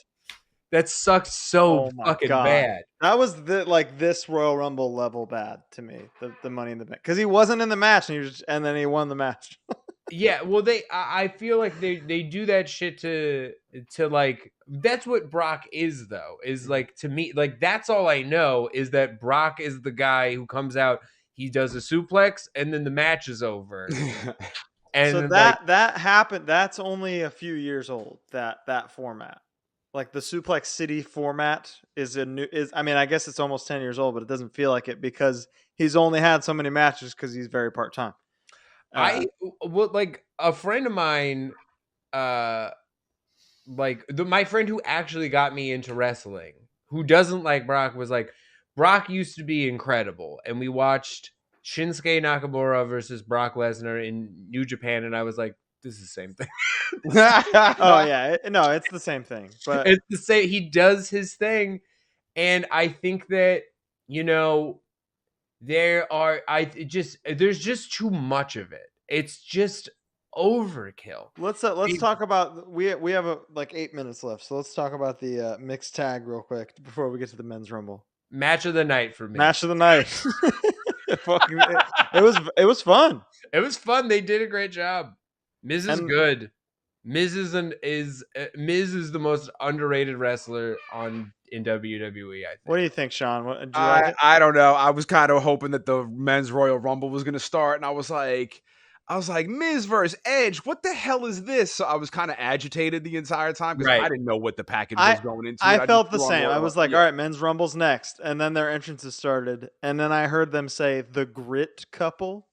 That sucks so fucking bad. That was this Royal Rumble level bad to me. The Money in the Bank, because he wasn't in the match, and then he won the match. Yeah, well, I feel like they do that shit to like, that's what Brock is, though. Is like, to me, like, that's all I know is that Brock is the guy who comes out, he does a suplex, and then the match is over. And so that happened. That's only a few years old. That format. Like, the Suplex City format is I mean, I guess it's almost 10 years old, but it doesn't feel like it because he's only had so many matches because he's very part-time. Like, a friend of mine, my friend who actually got me into wrestling, who doesn't like Brock, was like, Brock used to be incredible. And we watched Shinsuke Nakamura versus Brock Lesnar in New Japan, and I was like, this is the same thing. Oh yeah, it's the same thing. But it's the same. He does his thing, and I think that, there's just too much of it. It's just overkill. Let's talk about, we have like 8 minutes left, so let's talk about the mixed tag real quick before we get to the men's rumble. Match of the night for me. Match of the night. It was fun. It was fun. They did a great job. Miz is good. Miz is the most underrated wrestler in WWE, I think. What do you think, Sean? I don't know. I was kind of hoping that the men's Royal Rumble was going to start, and I was like, Miz versus Edge, what the hell is this? So I was kind of agitated the entire time because I didn't know what the package was going into. I felt the same. I was like, all right, men's Rumble's next. And then their entrances started. And then I heard them say the Grit couple.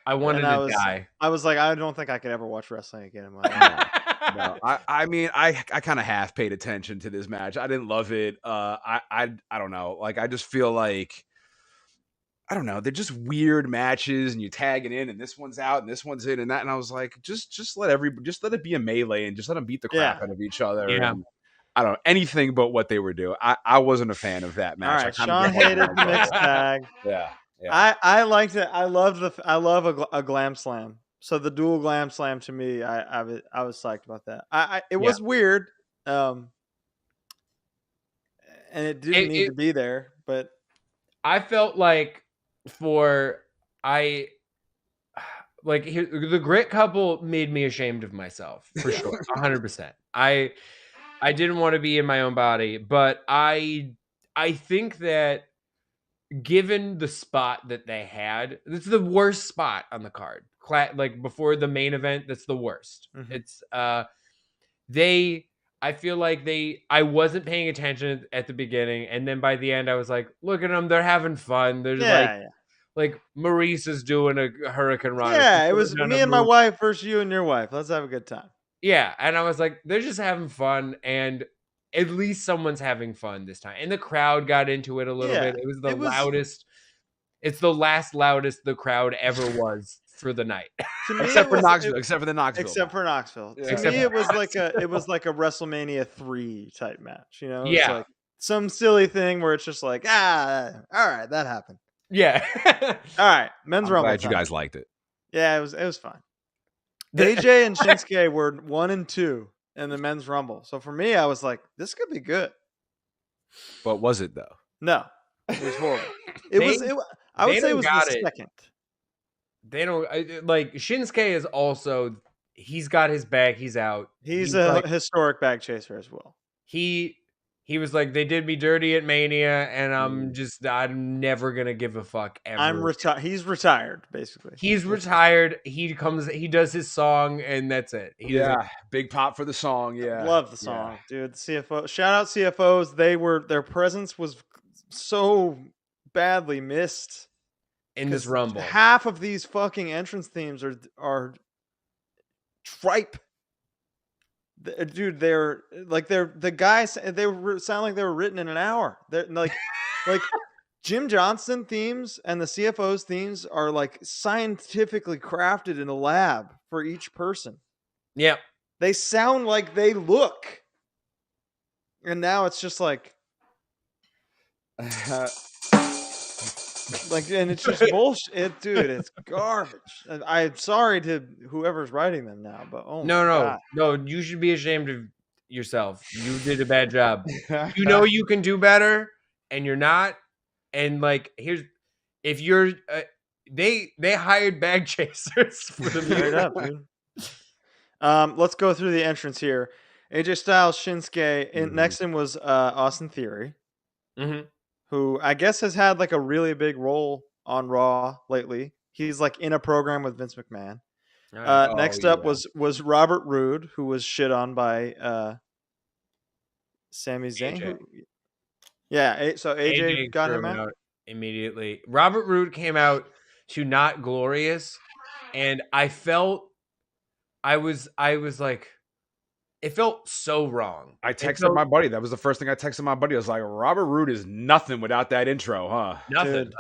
I wanted to die. I was like, I don't think I could ever watch wrestling again in my life. No, I mean, I kind of half paid attention to this match. I didn't love it. I don't know. Like, I just feel like, I don't know. They're just weird matches, and you tag it in, and this one's out, and this one's in, and that. And I was like, just let it be a melee, and just let them beat the crap out of each other. Yeah. And I don't know, anything but what they were doing. I wasn't a fan of that match. All right, Sean hated the mixed tag. Yeah. I liked it. I love a glam slam. So the dual glam slam, to me, I was psyched about that. It was weird. And and it didn't need to be there, but I felt like the Grit couple made me ashamed of myself for sure, 100%. I didn't want to be in my own body, but I think that given the spot that they had, it's the worst spot on the card. Like before the main event, that's the worst. Mhm. It's I feel like I wasn't paying attention at the beginning, and then by the end I was like, look at them, they're having fun. They're like Maurice is doing a Hurricane Rana. Yeah, it was me and my wife versus you and your wife. Let's have a good time. Yeah, and I was like, they're just having fun, and at least someone's having fun this time. And the crowd got into it a little bit. It was the loudest. It's the last loudest the crowd ever was for the night. Except for Knoxville. Except for Knoxville. Yeah. To me, it was like a WrestleMania 3 type match. You know, it's like some silly thing where it's just like, all right, that happened. Yeah. All right, men's rumble. Glad you guys liked it. Yeah, it was fun. AJ and Shinsuke were 1 and 2 in the men's rumble. So for me, I was like, this could be good. But was it though? No, it was horrible. I would say it was the second. They don't like Shinsuke is also. He's got his bag. He's out. He's a historic bag chaser as well. He was like, they did me dirty at Mania, and I'm never gonna give a fuck ever. He's retired, basically. He's retired. He does his song, and that's it. Big pop for the song. Yeah, love the song, dude. The CFO, shout out CFOs. Their presence was so badly missed in this rumble. Half of these fucking entrance themes are tripe. Dude, the guys. They sound like they were written in an hour. They're like Jim Johnston themes and the CFO's themes are like scientifically crafted in a lab for each person. Yeah, they sound like they look, and now it's just like and it's just bullshit, dude. It's garbage. I'm sorry to whoever's writing them now, but no, you should be ashamed of yourself. You did a bad job. You know you can do better, and you're not. And like, if you're, they hired bag chasers for the straight up, dude. Let's go through the entrance here. AJ Styles, Shinsuke, and next in was Austin Theory. Mm-hmm. Who I guess has had like a really big role on Raw lately. He's like in a program with Vince McMahon. Next up was Robert Roode, who was shit on by Sami Zayn. So AJ got him out immediately. Robert Roode came out to Not Glorious, and I was like, it felt so wrong. I texted my buddy. That was the first thing I texted my buddy. I was like, Robert Roode is nothing without that intro, huh? Nothing. Dude,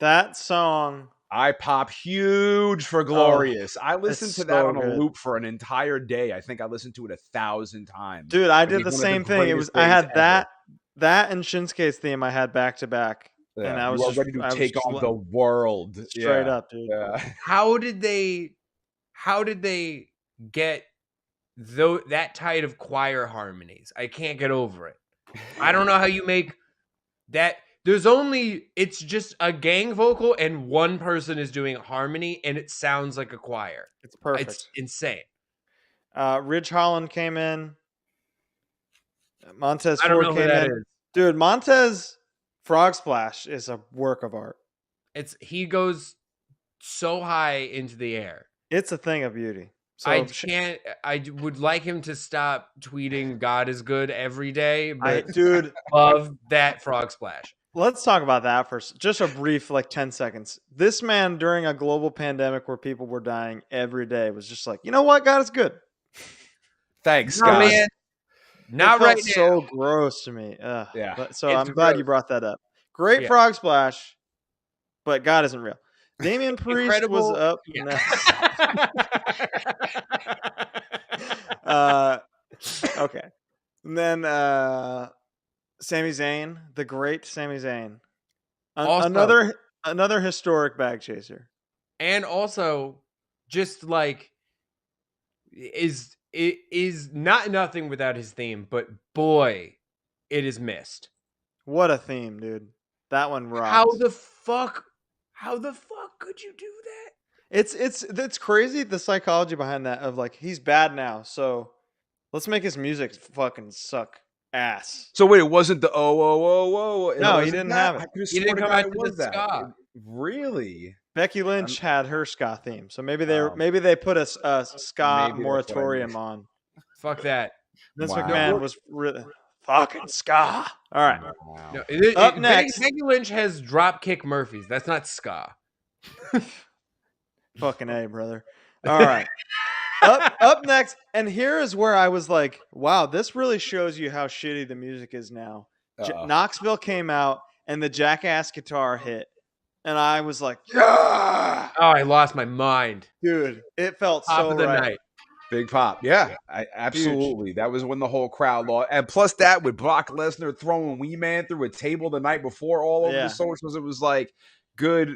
that song. I pop huge for Glorious. I listened to that on a loop for an entire day. I think I listened to it 1,000 times. Dude, I did the same thing. I had that and Shinsuke's theme I had back to back. Yeah, and I was ready to take on the world. Straight up, dude. Yeah. How did they get that tight of choir harmonies? I can't get over it. I don't know how you make that. It's just a gang vocal and one person is doing harmony and it sounds like a choir. It's perfect. It's insane. Ridge Holland came in. Montez Ford came in. Dude, Montez Frog Splash is a work of art. He goes so high into the air. It's a thing of beauty. So I would like him to stop tweeting "God is good" every day, but dude, love that Frog Splash. Let's talk about that for just a brief 10 seconds. This man, during a global pandemic where people were dying every day, was just like, you know what? God is good. Thanks, God. Man. Not right now. So gross to me. Yeah. But, I'm glad you brought that up. Great Frog Splash, but God isn't real. Damian Priest was up. Yeah. Okay. And then Sami Zayn, the great Sami Zayn. Another historic bag chaser. And also just it is not nothing without his theme, but boy, it is missed. What a theme, dude. That one rocks. How the fuck could you do that? It's crazy, the psychology behind that of like, he's bad now, so let's make his music fucking suck ass. So wait, it wasn't the whoa. No, he didn't have it. I could have He sworn didn't to come God out it to was the that. ska. Really? Becky Lynch had her ska theme, so maybe they Oh. maybe they put a ska Maybe that's what I moratorium missed. on. Fuck that. Vince Wow. McMahon was fucking ska. All right. Wow. No, Up next. Becky Lynch has Dropkick Murphys. That's not ska. Fucking A, brother. All right. Up next, and here is where I was like, wow, this really shows you how shitty the music is now. Knoxville came out, and the Jackass guitar hit, and I was like, yeah! Oh, I lost my mind. Dude, it felt Top so of the right. night. Big pop. Yeah, absolutely. That was when the whole crowd lost. And plus that with Brock Lesnar throwing Wee Man through a table the night before all over the socials, it was like good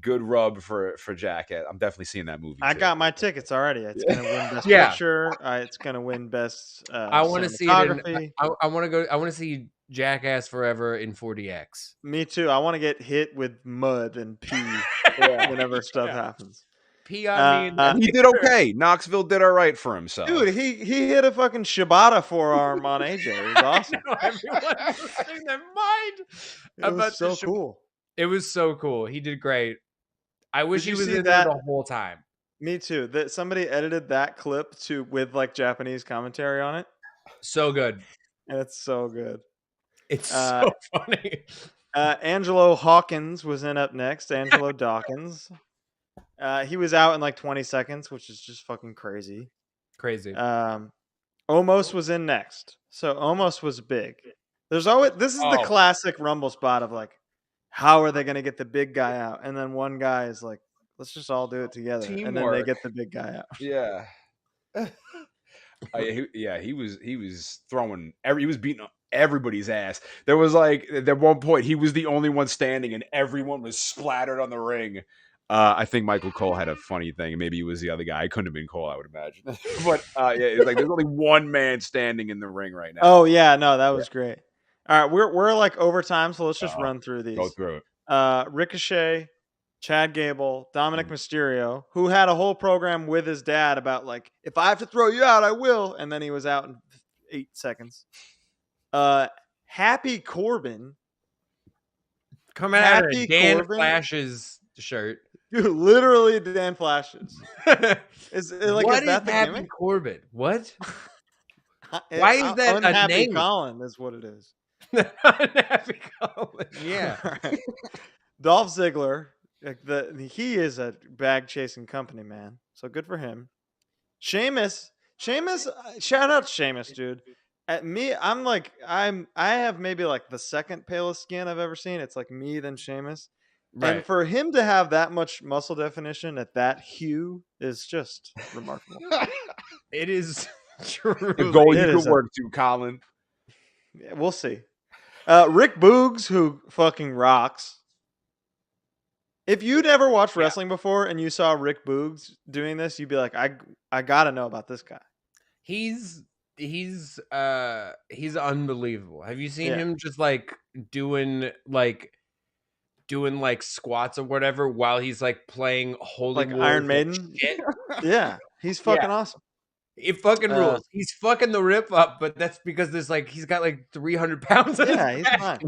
rub for Jackass. I'm definitely seeing that movie. I got my tickets already. It's gonna win best Yeah. picture. It's gonna win best. I want to see it. cinematography. I want to go. I want to see Jackass Forever in 4DX. Me too. I want to get hit with mud and pee whenever stuff happens. Pee on me. And he did okay. Knoxville did all right for himself. Dude, he hit a fucking Shibata forearm on AJ. It was awesome. Everyone was losing their mind It was so cool. It was so cool. He did great. I wish he was in that there the whole time. Me too. That somebody edited that clip with like Japanese commentary on it. So good. And it's so good. It's so funny. Angelo Hawkins was in up next. Angelo Dawkins. He was out in like 20 seconds, which is just fucking crazy. Crazy. Omos was in next. So Omos was big. This is the classic Rumble spot of like, how are they going to get the big guy out? And then one guy is like, let's just all do it together. Teamwork. And then they get the big guy out. Yeah. He was throwing he was beating everybody's ass. There was like at one point he was the only one standing and everyone was splattered on the ring. I think Michael Cole had a funny thing. Maybe he was the other guy. I couldn't have been Cole, I would imagine. But it's like there's only one man standing in the ring right now. Oh yeah, no, that was great. All right, we're like over time, so let's just run through these. Go through it. Ricochet, Chad Gable, Dominic Mysterio, who had a whole program with his dad about like, if I have to throw you out, I will. And then he was out in 8 seconds. Happy Corbin. Coming out of Dan Flash's shirt. Dude, literally Dan Flash's. Is that the Happy gimmick? Corbin? What? Why is that Unhappy a name? Colin is what it is. Unhappy Colin. Yeah. Right. Dolph Ziggler. He is a bag chasing company, man. So good for him. Sheamus, shout out to Sheamus, dude. At me, I have maybe like the second palest skin I've ever seen. It's like me, then Sheamus. Right. And for him to have that much muscle definition at that hue is just remarkable. It is true. The goal you can work to, Colin. Yeah, we'll see. Rick Boogs, who fucking rocks. If you'd ever watched wrestling before and you saw Rick Boogs doing this, you'd be like, I gotta know about this guy. He's unbelievable. Have you seen him just like doing squats or whatever while he's like playing Holy like Iron Maiden? Yeah, he's fucking awesome. It fucking rules. He's fucking the rip up, but that's because he's got like 300 pounds. Yeah, he's fine.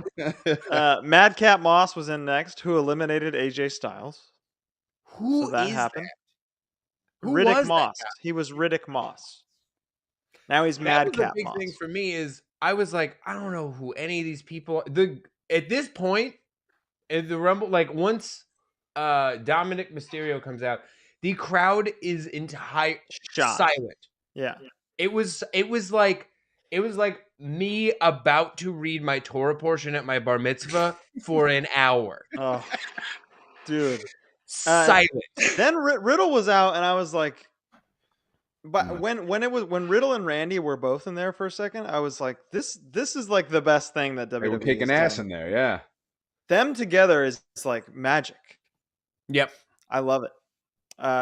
Madcap Moss was in next, who eliminated AJ Styles. Who that is happened? That? Riddick Moss. He was Riddick Moss. Now he's Madcap Moss. The big Moss. thing for me is I was like, I don't know who any of these people. At this point in the Rumble, like once Dominic Mysterio comes out, the crowd is entire silent. Yeah. It was like me about to read my Torah portion at my bar mitzvah for an hour. Oh, dude. Silent. Then Riddle was out, and I was like, but when Riddle and Randy were both in there for a second, I was like, this is like the best thing that WWE they were kicking ass in there, yeah. Them together is like magic. Yep. I love it.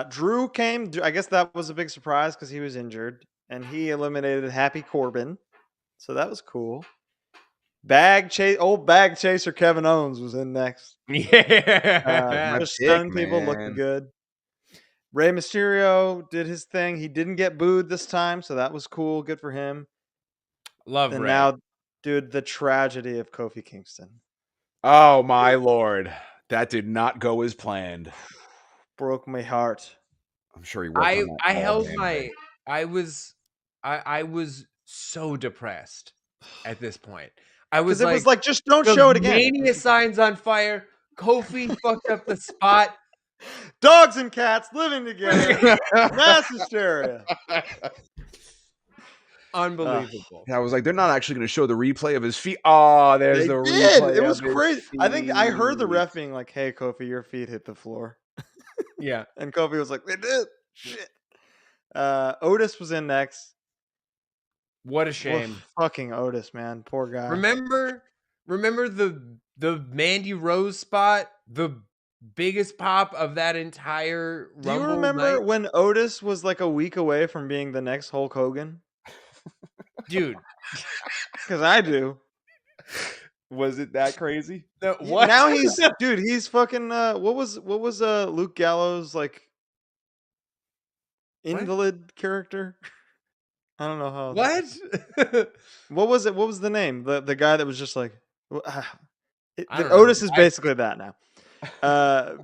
Drew came. I guess that was a big surprise because he was injured, and he eliminated Happy Corbin, so that was cool. Old bag chaser Kevin Owens was in next. Yeah. Just stunning people, looking good. Rey Mysterio did his thing. He didn't get booed this time, so that was cool. Good for him. Love And Ray. now, dude, the tragedy of Kofi Kingston. Oh my lord, that did not go as planned. Broke my heart. I'm sure he worked on that. I held my. I was so depressed at this point. I was like, it was like, just don't show it again. Mania signs on fire. Kofi fucked up the spot. Dogs and cats living together. Mass hysteria. Unbelievable. I was like, they're not actually going to show the replay of his feet. Oh, there's the replay. It was crazy. I think I heard the ref being like, "Hey, Kofi, your feet hit the floor." Yeah, and Kofi was like, "They did." Shit. Otis was in next. What a shame. Fucking Otis, man. Poor guy. Remember the Mandy Rose spot? The biggest pop of that entire Rumble. Do you remember when Otis was like a week away from being the next Hulk Hogan? Dude. Because I do. Was it that crazy? What? Now he's fucking what was Luke Gallows like invalid character? I don't know how. What? What was it? What was the name? The guy that was just like Otis is basically that now.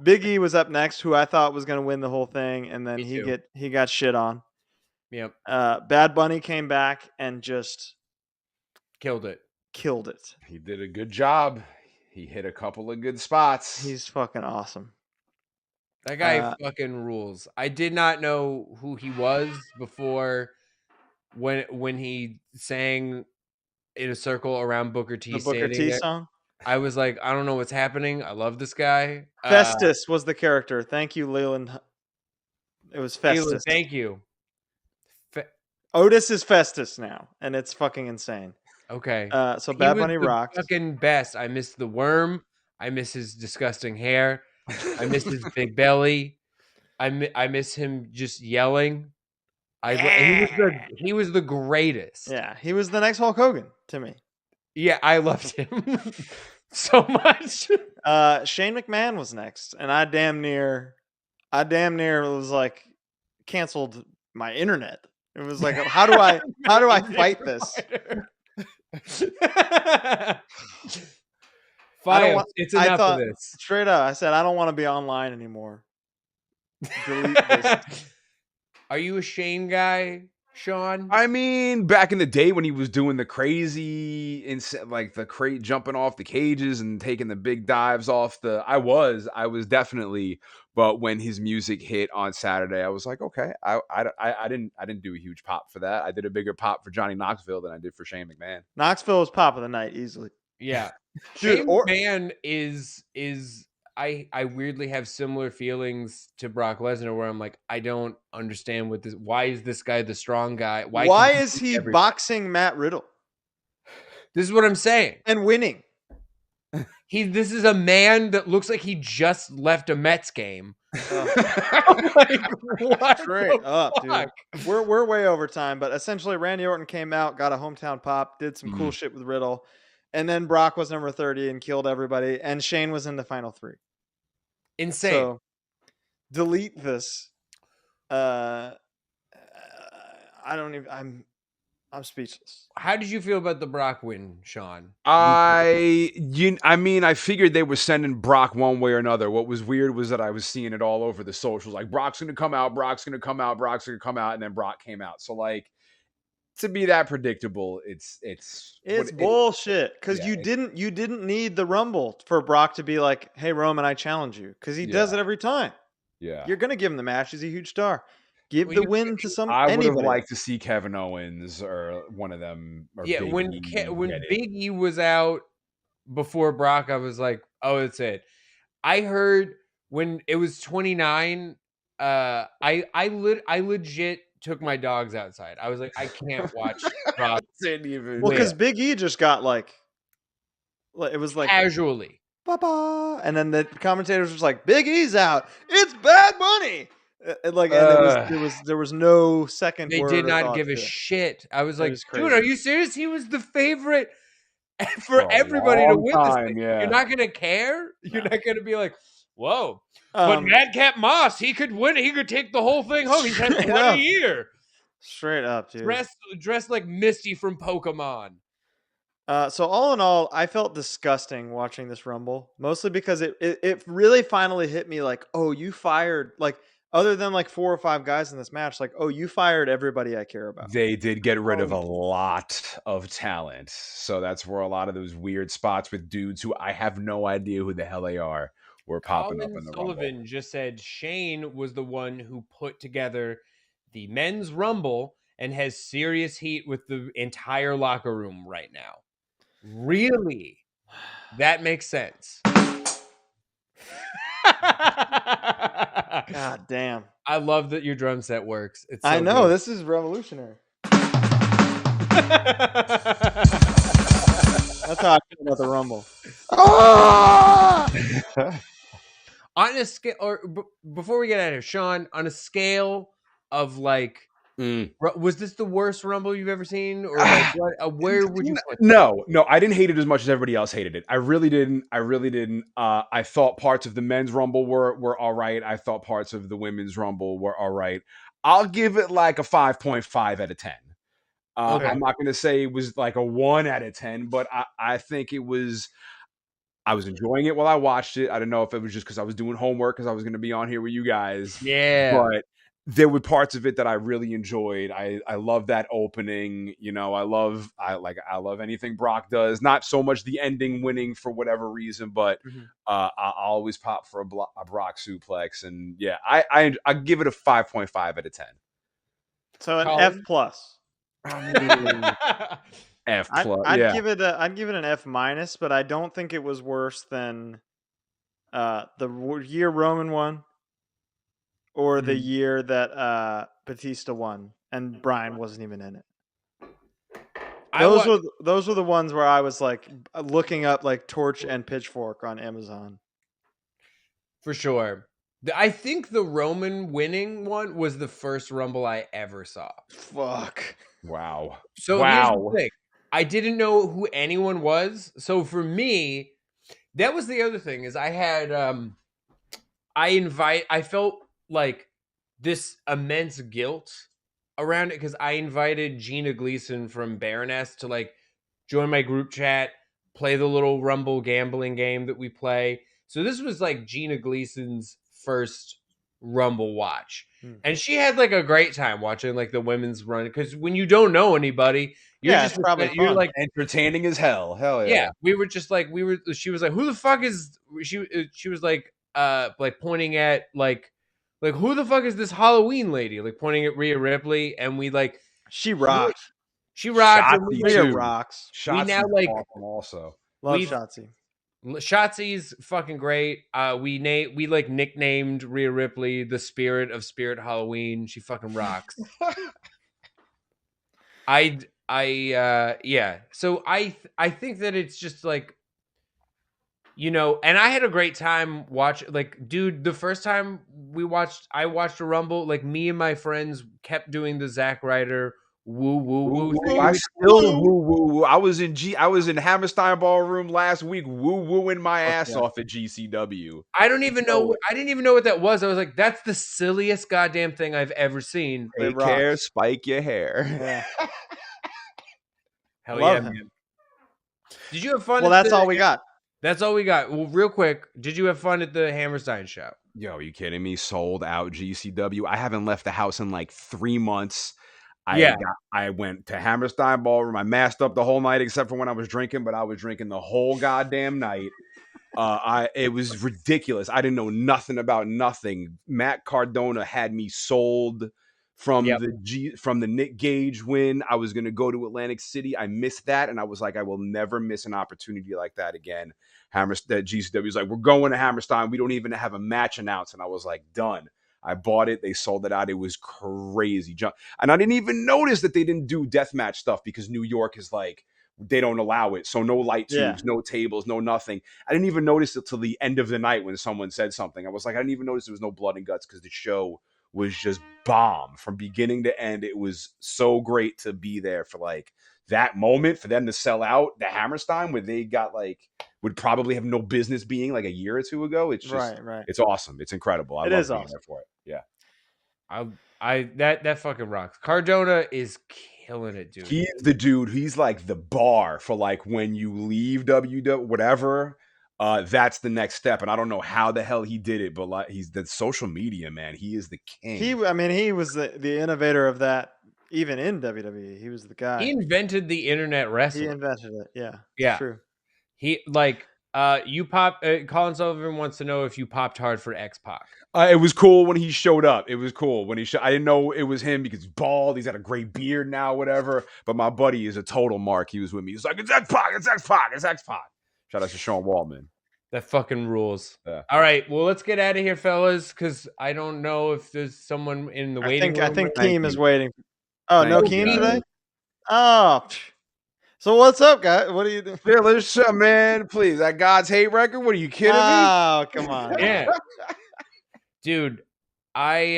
Big E was up next, who I thought was going to win the whole thing, and then he got shit on. Yep. Bad Bunny came back and just killed it. He did a good job. He hit a couple of good spots. He's fucking awesome. That guy fucking rules. I did not know who he was before when he sang in a circle around Booker T. The Booker T song. I was like, I don't know what's happening. I love this guy. Festus was the character. Thank you, Leland. It was Festus. Leland, thank you. Otis is Festus now, and it's fucking insane. Okay. So Bad Bunny rocked. Fucking best. I miss the worm. I miss his disgusting hair. I miss his big belly. I miss him just yelling. He was the greatest. Yeah, he was the next Hulk Hogan to me. Yeah, I loved him so much. Shane McMahon was next, and I damn near was like canceled my internet. It was like, how do I fight this? It's enough of this. Straight up, I said I don't want to be online anymore. Delete this. Are you a Shane guy, Sean? I mean, back in the day when he was doing the crazy, like the crate jumping off the cages and taking the big dives off I was definitely. But when his music hit on Saturday, I was like, okay, I didn't do a huge pop for that. I did a bigger pop for Johnny Knoxville than I did for Shane McMahon. Knoxville was pop of the night easily. Yeah, Shane McMahon is. I weirdly have similar feelings to Brock Lesnar, where I'm like, I don't understand what this. Why is this guy the strong guy? Why is he boxing Matt Riddle? This is what I'm saying. And winning. This is a man that looks like he just left a Mets game. Like, what straight up, dude. We're way over time, but essentially Randy Orton came out, got a hometown pop, did some cool shit with Riddle, and then Brock was number 30 and killed everybody, and Shane was in the final 3. Insane. So, delete this. I don't even. I'm speechless. How did you feel about the Brock win, Sean? I mean, I figured they were sending Brock one way or another. What was weird was that I was seeing it all over the socials. Like, Brock's going to come out, Brock's going to come out, Brock's going to come out, and then Brock came out. So, like, to be that predictable, it's bullshit. Because you didn't need the Rumble for Brock to be like, "Hey, Roman, I challenge you," because he does it every time. Yeah, you're gonna give him the match. He's a huge star. Give the win to some. I would have liked to see Kevin Owens or one of them. Or yeah, when Big E was out before Brock, I was like, "Oh, that's it." I heard when it was 29. I legit took my dogs outside. I was like, I can't watch Brock. Well, because Big E just got like it was like casually. Ba-ba. And then the commentators was like, Big E's out. It's Bad Bunny. There was no second they word. They did not give a shit. I was like, dude, are you serious? He was the favorite. for everybody to win this thing. Yeah. You're not gonna care. You're not gonna be like, whoa. But Madcap Moss, he could win. He could take the whole thing home. He's had one a year. Straight up, dude. Dressed like Misty from Pokemon. So all in all, I felt disgusting watching this Rumble, mostly because it really finally hit me like, oh, you fired, like, other than like 4 or 5 guys in this match, like, oh, you fired everybody I care about. They did get rid of a lot of talent. So that's where a lot of those weird spots with dudes who I have no idea who the hell they are were popping up in the Sullivan Rumble. just said Shane was the one who put together the men's Rumble and has serious heat with the entire locker room right now. Really? That makes sense. God damn. I love that your drum set works. It's so I know, good. this is revolutionary. That's how I feel about the Rumble. On a scale, or before we get out of here, Sean, on a scale of like, was this the worst Rumble you've ever seen, or like, where would you put it? No, I didn't hate it as much as everybody else hated it. I really didn't. I thought parts of the men's Rumble were all right. I thought parts of the women's Rumble were all right. I'll give it like a 5.5 out of 10. Okay. I'm not going to say it was like a 1 out of 10, but I think it was. I was enjoying it while I watched it. I don't know if it was just because I was doing homework because I was going to be on here with you guys. Yeah. But there were parts of it that I really enjoyed. I love that opening. You know, I love anything Brock does. Not so much the ending winning for whatever reason, but I always pop for a Brock suplex. And yeah, I give it a 5.5 out of 10. So an Colin? F plus. F plus. I'd give it an F minus, but I don't think it was worse than the year Roman won, or the year that Batista won, and Bryan wasn't even in it. Those were the ones where I was like looking up like Torch and Pitchfork on Amazon. For sure. I think the Roman winning one was the first Rumble I ever saw. Fuck. Wow. So here's the thing. I didn't know who anyone was. So for me, that was the other thing is I had I felt like this immense guilt around it because I invited Gina Gleason from Baroness to like join my group chat, play the little Rumble gambling game that we play. So this was like Gina Gleason's first Rumble watch. And she had like a great time watching like the women's run because when you don't know anybody, you're like entertaining as hell. Hell yeah. Yeah, we were just like she was like, who the fuck is she was like pointing at like who the fuck is this Halloween lady? Like pointing at Rhea Ripley, and we like she rocked. She rocked. Rhea rocks. Shotzi, we now like awesome also love Shotzi. Shotzi's fucking great. We like nicknamed Rhea Ripley the Spirit of Spirit Halloween. She fucking rocks. Yeah. So I think that it's just like, you know, and I had a great time dude, the first time I watched a Rumble, like me and my friends kept doing the Zack Ryder woo woo woo thing. I still woo woo. I was in Hammerstein Ballroom last week woo wooing my ass off at GCW. I didn't even know what that was. I was like, that's the silliest goddamn thing I've ever seen. Take care, spike your hair. Yeah. Hell yeah, man. Did you have fun? Well, that's all we got. That's all we got. Well, real quick, did you have fun at the Hammerstein show? Yo, are you kidding me? Sold out GCW. I haven't left the house in like 3 months. I went to Hammerstein Ballroom. I masked up the whole night except for when I was drinking, but I was drinking the whole goddamn night. It was ridiculous. I didn't know nothing about nothing. Matt Cardona had me sold from the Nick Gage win. I was going to go to Atlantic City. I missed that, and I was like, I will never miss an opportunity like that again. GCW was like, we're going to Hammerstein. We don't even have a match announced, and I was like, done. I bought it. They sold it out. It was crazy. And I didn't even notice that they didn't do deathmatch stuff because New York is like, they don't allow it. So no light tubes, no tables, no nothing. I didn't even notice it till the end of the night when someone said something. I was like, I didn't even notice there was no blood and guts because the show was just bomb from beginning to end. It was so great to be there for like that moment for them to sell out the Hammerstein, where they got like would probably have no business being like a year or two ago. It's just right. it's awesome. It's incredible. I love being there for it. Yeah. That fucking rocks. Cardona is killing it, dude. He's the dude. He's like the bar for like when you leave WWE, whatever. That's the next step, and I don't know how the hell he did it, but like he's the social media man. He is the king. He was the innovator of that. Even in WWE, he was the guy. He invented the internet wrestling. He invented it. Yeah, yeah, true. He like you pop. Colin Sullivan wants to know if you popped hard for X-Pac. It was cool when he showed up. It was cool when he I didn't know it was him because he's bald. He's got a gray beard now, whatever. But my buddy is a total mark. He was with me. He's like, it's X-Pac, it's X-Pac, it's X-Pac. Shout out to Sean Waldman. That fucking rules. Yeah. All right, well, let's get out of here, fellas, because I don't know if there's someone in the waiting room. I think Keem is waiting. Oh, no Keem today? Oh. So what's up, guys? What are you doing? Yeah, let's man, please. That God's hate record? What are you kidding me? Oh, come on. Yeah. Dude, like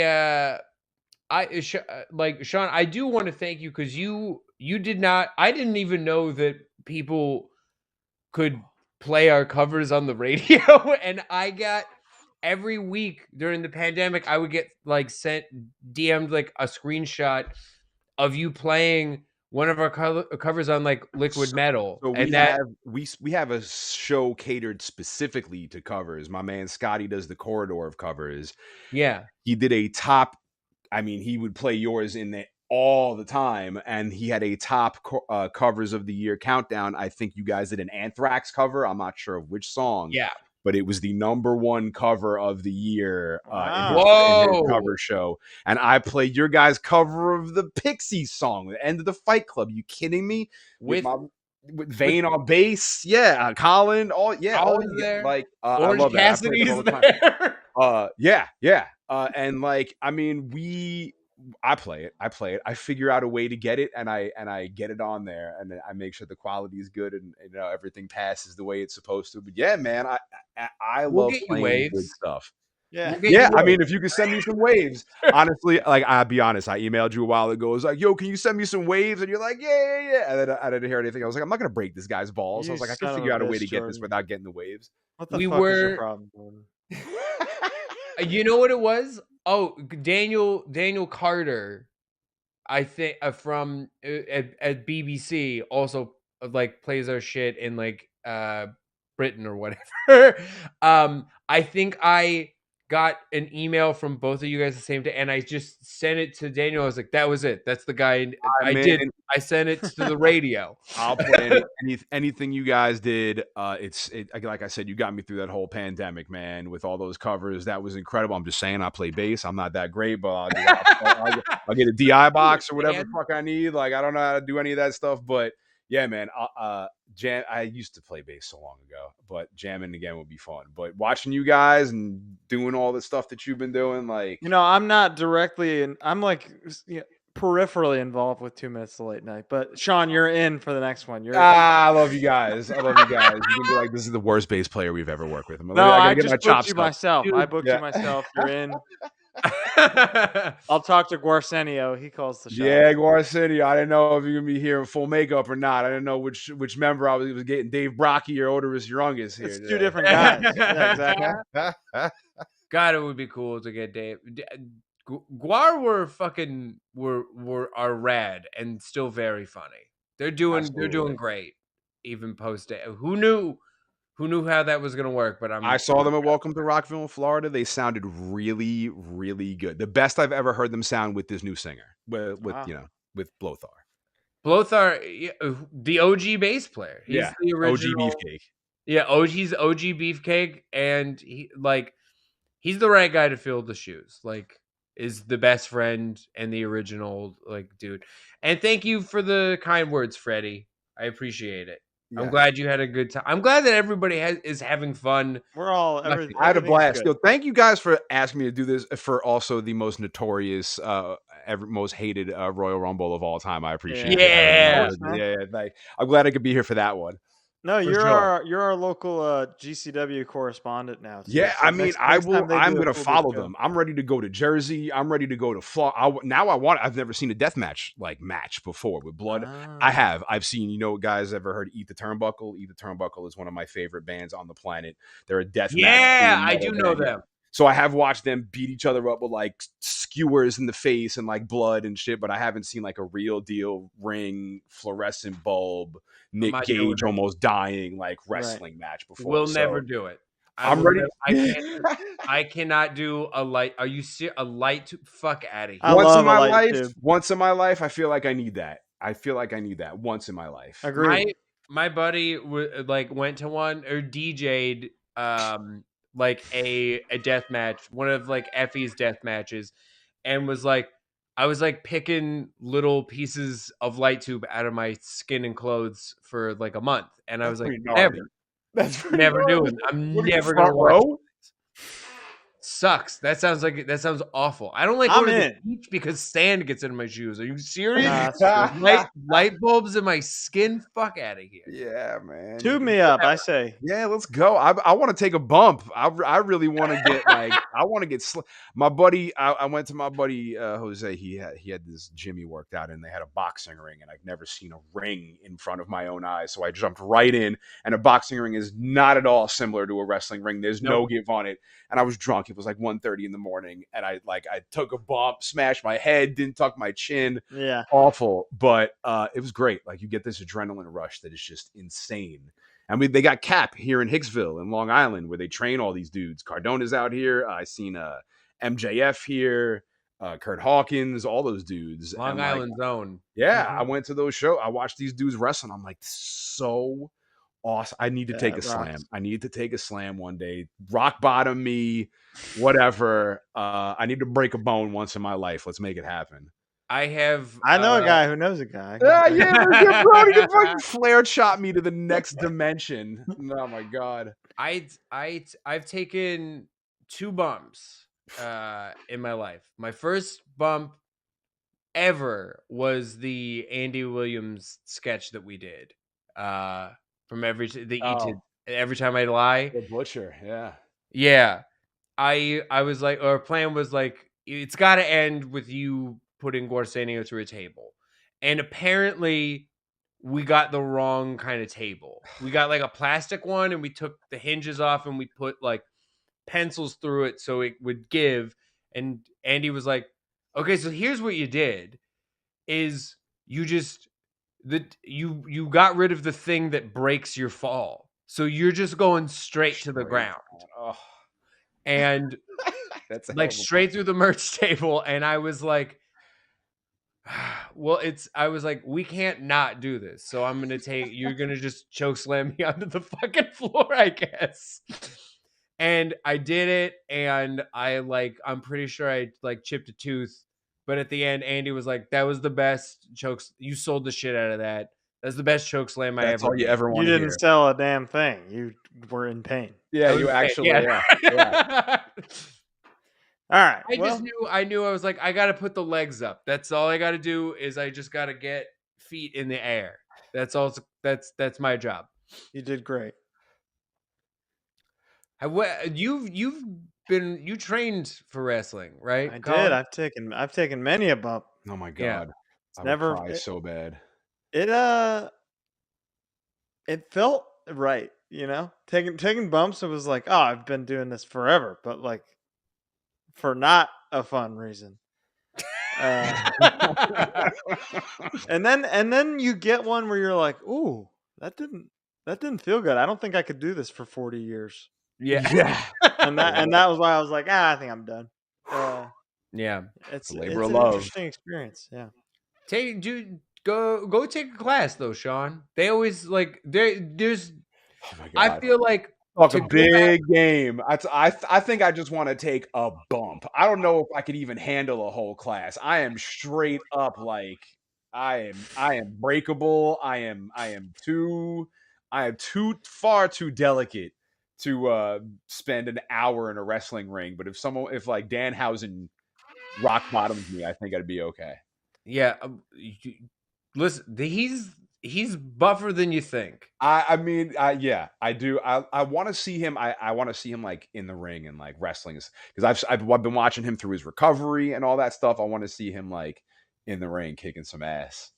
Sean, I do want to thank you because you did not. I didn't even know that people could play our covers on the radio, and I got every week during the pandemic, I would get like sent DM'd like a screenshot of you playing one of our covers on like Liquid Metal. So and we have a show catered specifically to covers. My man Scotty does the corridor of covers. Yeah, he did a top. I mean, he would play yours in it all the time, and he had a top covers of the year countdown. I think you guys did an Anthrax cover. I'm not sure of which song. Yeah, but it was the #1 cover of the year in his cover show. And I played your guys' cover of the Pixies song, the end of the Fight Club. You kidding me? With Vane on bass. Yeah. Colin. There. Like, Orange I love Cassidy's that. Yeah. And like, I mean, I play it. I figure out a way to get it, and I get it on there, and I make sure the quality is good, and everything passes the way it's supposed to. But yeah, man, I love playing good stuff. Yeah. I mean, if you could send me some waves, honestly, like I'll be honest, I emailed you a while ago. It was like, yo, can you send me some waves? And you're like, yeah. And then I didn't hear anything. I was like, I'm not gonna break this guy's balls. I was like, I can figure out a way to get this without getting the waves. What the fuck is your problem, Jordan? You know what it was? Oh, Daniel Carter, I think from at BBC also like plays our shit in like Britain or whatever. I think I got an email from both of you guys the same day, and I just sent it to Daniel. I was like, that was it. That's the guy. I sent it to the radio. I'll play anything you guys did. Like I said, you got me through that whole pandemic, man, with all those covers. That was incredible. I'm just saying, I play bass. I'm not that great, but I'll get a DI box or whatever the fuck I need. Like, I don't know how to do any of that stuff, but yeah, man. I used to play bass so long ago, but jamming again would be fun. But watching you guys and doing all the stuff that you've been doing, like, I'm not directly, and I'm like peripherally involved with 2 Minutes to Late Night. But Sean, you're in for the next one. I love you guys. You can be like, this is the worst bass player we've ever worked with. I just booked you myself. I booked you myself. You're in. I'll talk to Guarsenio. He calls the show. Yeah, Guarsenio. I didn't know if you're gonna be here in full makeup or not. I didn't know which member I was getting. Dave Brocky or Oderus Youngest here. It's 2 different guys. Yeah, exactly. God, it would be cool to get Dave. Guar are rad and still very funny. They're doing great. Even post day. Who knew how that was gonna work? But I saw them at Welcome to Rockville in Florida. They sounded really, really good. The best I've ever heard them sound with this new singer, with Blothar. Blothar, the OG bass player. He's the original OG Beefcake. Yeah, he's OG Beefcake, and he's the right guy to fill the shoes. Like, is the best friend and the original dude. And thank you for the kind words, Freddie. I appreciate it. Yeah. I'm glad you had a good time. I'm glad that everybody is having fun. I had a blast. So thank you guys for asking me to do this for also the most notorious, most hated Royal Rumble of all time. I appreciate it. Yeah. Like, I'm glad I could be here for that one. No, you're our local GCW correspondent now. Too. Yeah, So I mean, next time I'm gonna follow them. I'm ready to go to Jersey. I'm ready to go to Florida. I've never seen a death match before with blood. I've seen, guys ever heard Eat the Turnbuckle? Eat the Turnbuckle is one of my favorite bands on the planet. They're a death match. Yeah, I do know them. So I have watched them beat each other up with like skewers in the face and like blood and shit, but I haven't seen like a real deal ring, fluorescent bulb, Nick Gage almost dying like wrestling match before. We'll never do it. I'm ready. I cannot do a light. Are you serious? A light? Fuck out of here. Once in my life, I feel like I need that. Once in my life. Agreed. My buddy went to one or DJ'd like a death match, one of like Effie's death matches, and was like, I was like picking little pieces of light tube out of my skin and clothes for like a month, and I was like, never doing. I'm never gonna watch. Sucks. That sounds awful. I don't like going to the beach because sand gets into my shoes. Are you serious? Light bulbs in my skin? Fuck out of here. Yeah, man. Tube me up, I say. Yeah, let's go. I want to take a bump. I really want to get I want to get my buddy. I went to my buddy Jose. He had this gym he worked out in. They had a boxing ring, and I've never seen a ring in front of my own eyes. So I jumped right in, and a boxing ring is not at all similar to a wrestling ring. There's no give on it. And I was drunk. It was like 1:30 in the morning, and I took a bump, smashed my head, didn't tuck my chin. Yeah, awful. But it was great. Like, you get this adrenaline rush that is just insane. And they got Cap here in Hicksville in Long Island, where they train all these dudes. Cardona's out here. I seen MJF here, Kurt Hawkins, all those dudes. Long Island Zone. Yeah, I went to those shows. I watched these dudes wrestle. I'm like, so awesome. I need to take a slam. I need to take a slam one day. Rock bottom me, whatever. I need to break a bone once in my life. Let's make it happen. I know a guy who knows a guy. Yeah, bro. You can fucking flare chop me to the next dimension. Oh my god. I've taken 2 bumps in my life. My first bump ever was the Andy Williams sketch that we did. From every time I lie. The Butcher, yeah. Yeah. I was like, our plan was like, it's got to end with you putting Gorsenio to a table. And apparently we got the wrong kind of table. We got like a plastic one, and we took the hinges off and we put like pencils through it so it would give. And Andy was like, okay, so here's what you did is you just you got rid of the thing that breaks your fall. So you're just going straight to the ground. Oh. And that's like straight through the merch table. And I was like, I was like, we can't not do this. So I'm going to you're going to just choke slam me onto the fucking floor, I guess. And I did it. And I'm pretty sure I chipped a tooth. But at the end, Andy was like, that was the best chokes. You sold the shit out of that. That's the best choke slam I ever. That's all you ever wanted. You didn't sell a damn thing. You were in pain. Yeah, you actually. Yeah. All right. I knew I was like, I got to put the legs up. That's all I got to do is I just got to get feet in the air. That's all. That's my job. You did great. You trained for wrestling, right? I did. I've taken many a bump. Oh my god. Yeah. Never cry so bad. It felt right, taking bumps. It was like, oh, I've been doing this forever, but like for not a fun reason. And then you get one where you're like, ooh, that didn't feel good. I don't think I could do this for 40 years. Yeah. and that was why I was like, I think I'm done. Yeah. It's labor of an love. Interesting experience. Yeah. Go take a class though, Sean. They always there's oh my God. I feel like a big game. I think I just want to take a bump. I don't know if I could even handle a whole class. I am straight up like I am breakable. I am too far too delicate to spend an hour in a wrestling ring. But if like Danhausen rock bottoms me, I think I'd be okay. Yeah, listen, he's buffer than you think. I mean, yeah, I do. I want to see him. I want to see him like in the ring and like wrestling, because I've been watching him through his recovery and all that stuff. I want to see him like in the ring kicking some ass.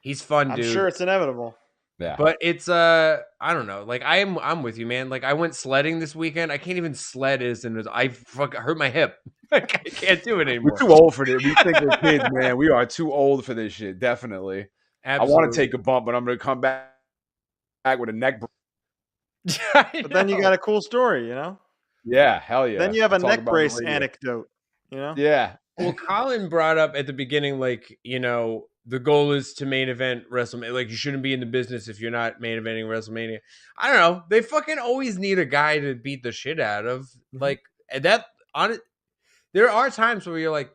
He's fun, dude. I'm sure it's inevitable. Yeah, but it's I don't know. Like I'm with you, man. Like I went sledding this weekend. I can't even sled I hurt my hip. I can't do it anymore. We're too old for this. We think we're kids, man. We are too old for this shit. Definitely. Absolutely. I want to take a bump, but I'm going to come back with a neck. But then you got a cool story, you know? Yeah, hell yeah. Then you have a neck brace anecdote, you know? Yeah. Well, Colin brought up at the beginning, like, you know, the goal is to main event WrestleMania. Like, you shouldn't be in the business if you're not main eventing WrestleMania. I don't know. They fucking always need a guy to beat the shit out of. Like, and that on it. There are times where you're like,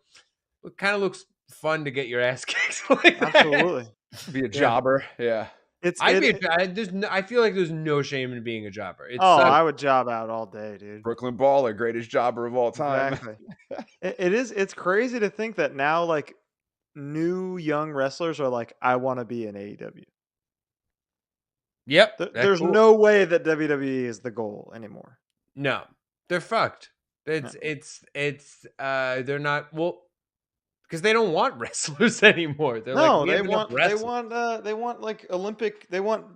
it kind of looks fun to get your ass kicked. Like absolutely. Be a jobber. Yeah. I feel like there's no shame in being a jobber. I would job out all day, dude. Brooklyn Baller, greatest jobber of all time. Exactly. It's crazy to think that now, like, new young wrestlers are like, I want to be in AEW. Yep. There's no way that WWE is the goal anymore. No, they're fucked. They're not, well, because they don't want wrestlers anymore. They're they want like Olympic. They want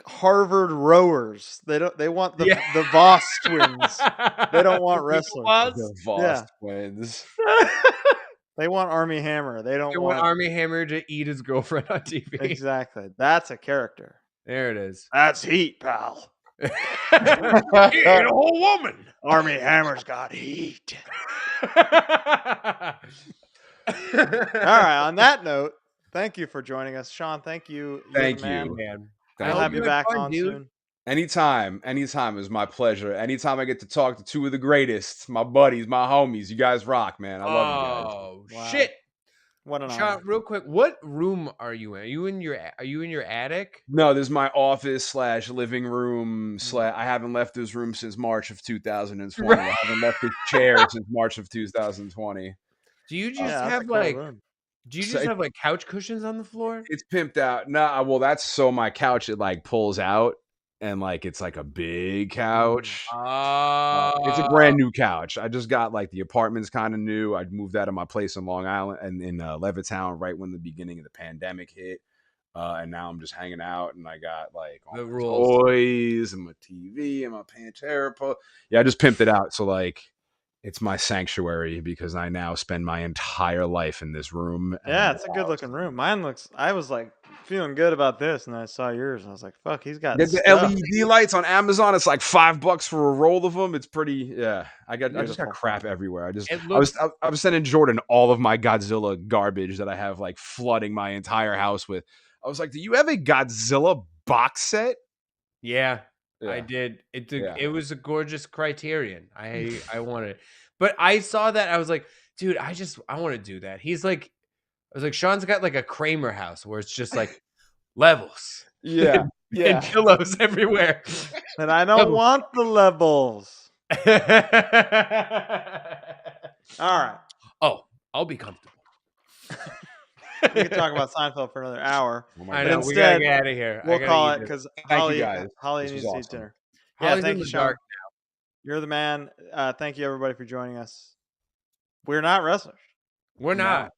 Harvard rowers. They want the Voss twins. They don't want wrestlers. The Voss twins. They want Army Hammer. They want Army Hammer to eat his girlfriend on TV. Exactly. That's a character. There it is. That's heat, pal. He ate a whole woman. Army Hammer's got heat. All right. On that note, thank you for joining us, Sean. Thank you. Thank you, man. I'll have you back on soon. Anytime is my pleasure. Anytime I get to talk to two of the greatest, my buddies, my homies, you guys rock, man. I love you guys. Oh shit! What an Sean, honor. real quick, what room are you in? Are you in your attic? No, this is my office / living room / I haven't left this room since March of 2020. Right. I haven't left this chair since March of 2020. Do you just have like? Do you just have like couch cushions on the floor? It's pimped out. Nah, well, that's so my couch, it like pulls out and like it's like a big couch. It's a brand new couch. I just got like the apartment's kind of new. I moved out of my place in Long Island and in Levittown right when the beginning of the pandemic hit. And now I'm just hanging out and I got like all my toys and my TV and my Pantera. Yeah, I just pimped it out. So like, it's my sanctuary because I now spend my entire life in this room. Yeah, it's a good looking room. I was like feeling good about this and I saw yours and I was like, fuck, he's got the LED lights on Amazon. It's like $5 for a roll of them. It's pretty, I just got crap everywhere. I was sending Jordan all of my Godzilla garbage that I have like flooding my entire house with. I was like, do you have a Godzilla box set? Yeah. I did. It was a gorgeous Criterion. I wanted it. But I saw that. I was like, dude, I want to do that. He's like, I was like, Sean's got like a Kramer house where it's just like levels. Yeah. And pillows everywhere. And I don't want the levels. All right. Oh, I'll be comfortable. We can talk about Seinfeld for another hour. I know. We gotta get out of here. We'll call it because Holly needs to eat dinner. Holly's in the dark now. You're the man. Thank you, everybody, for joining us. We're not wrestlers. We're not.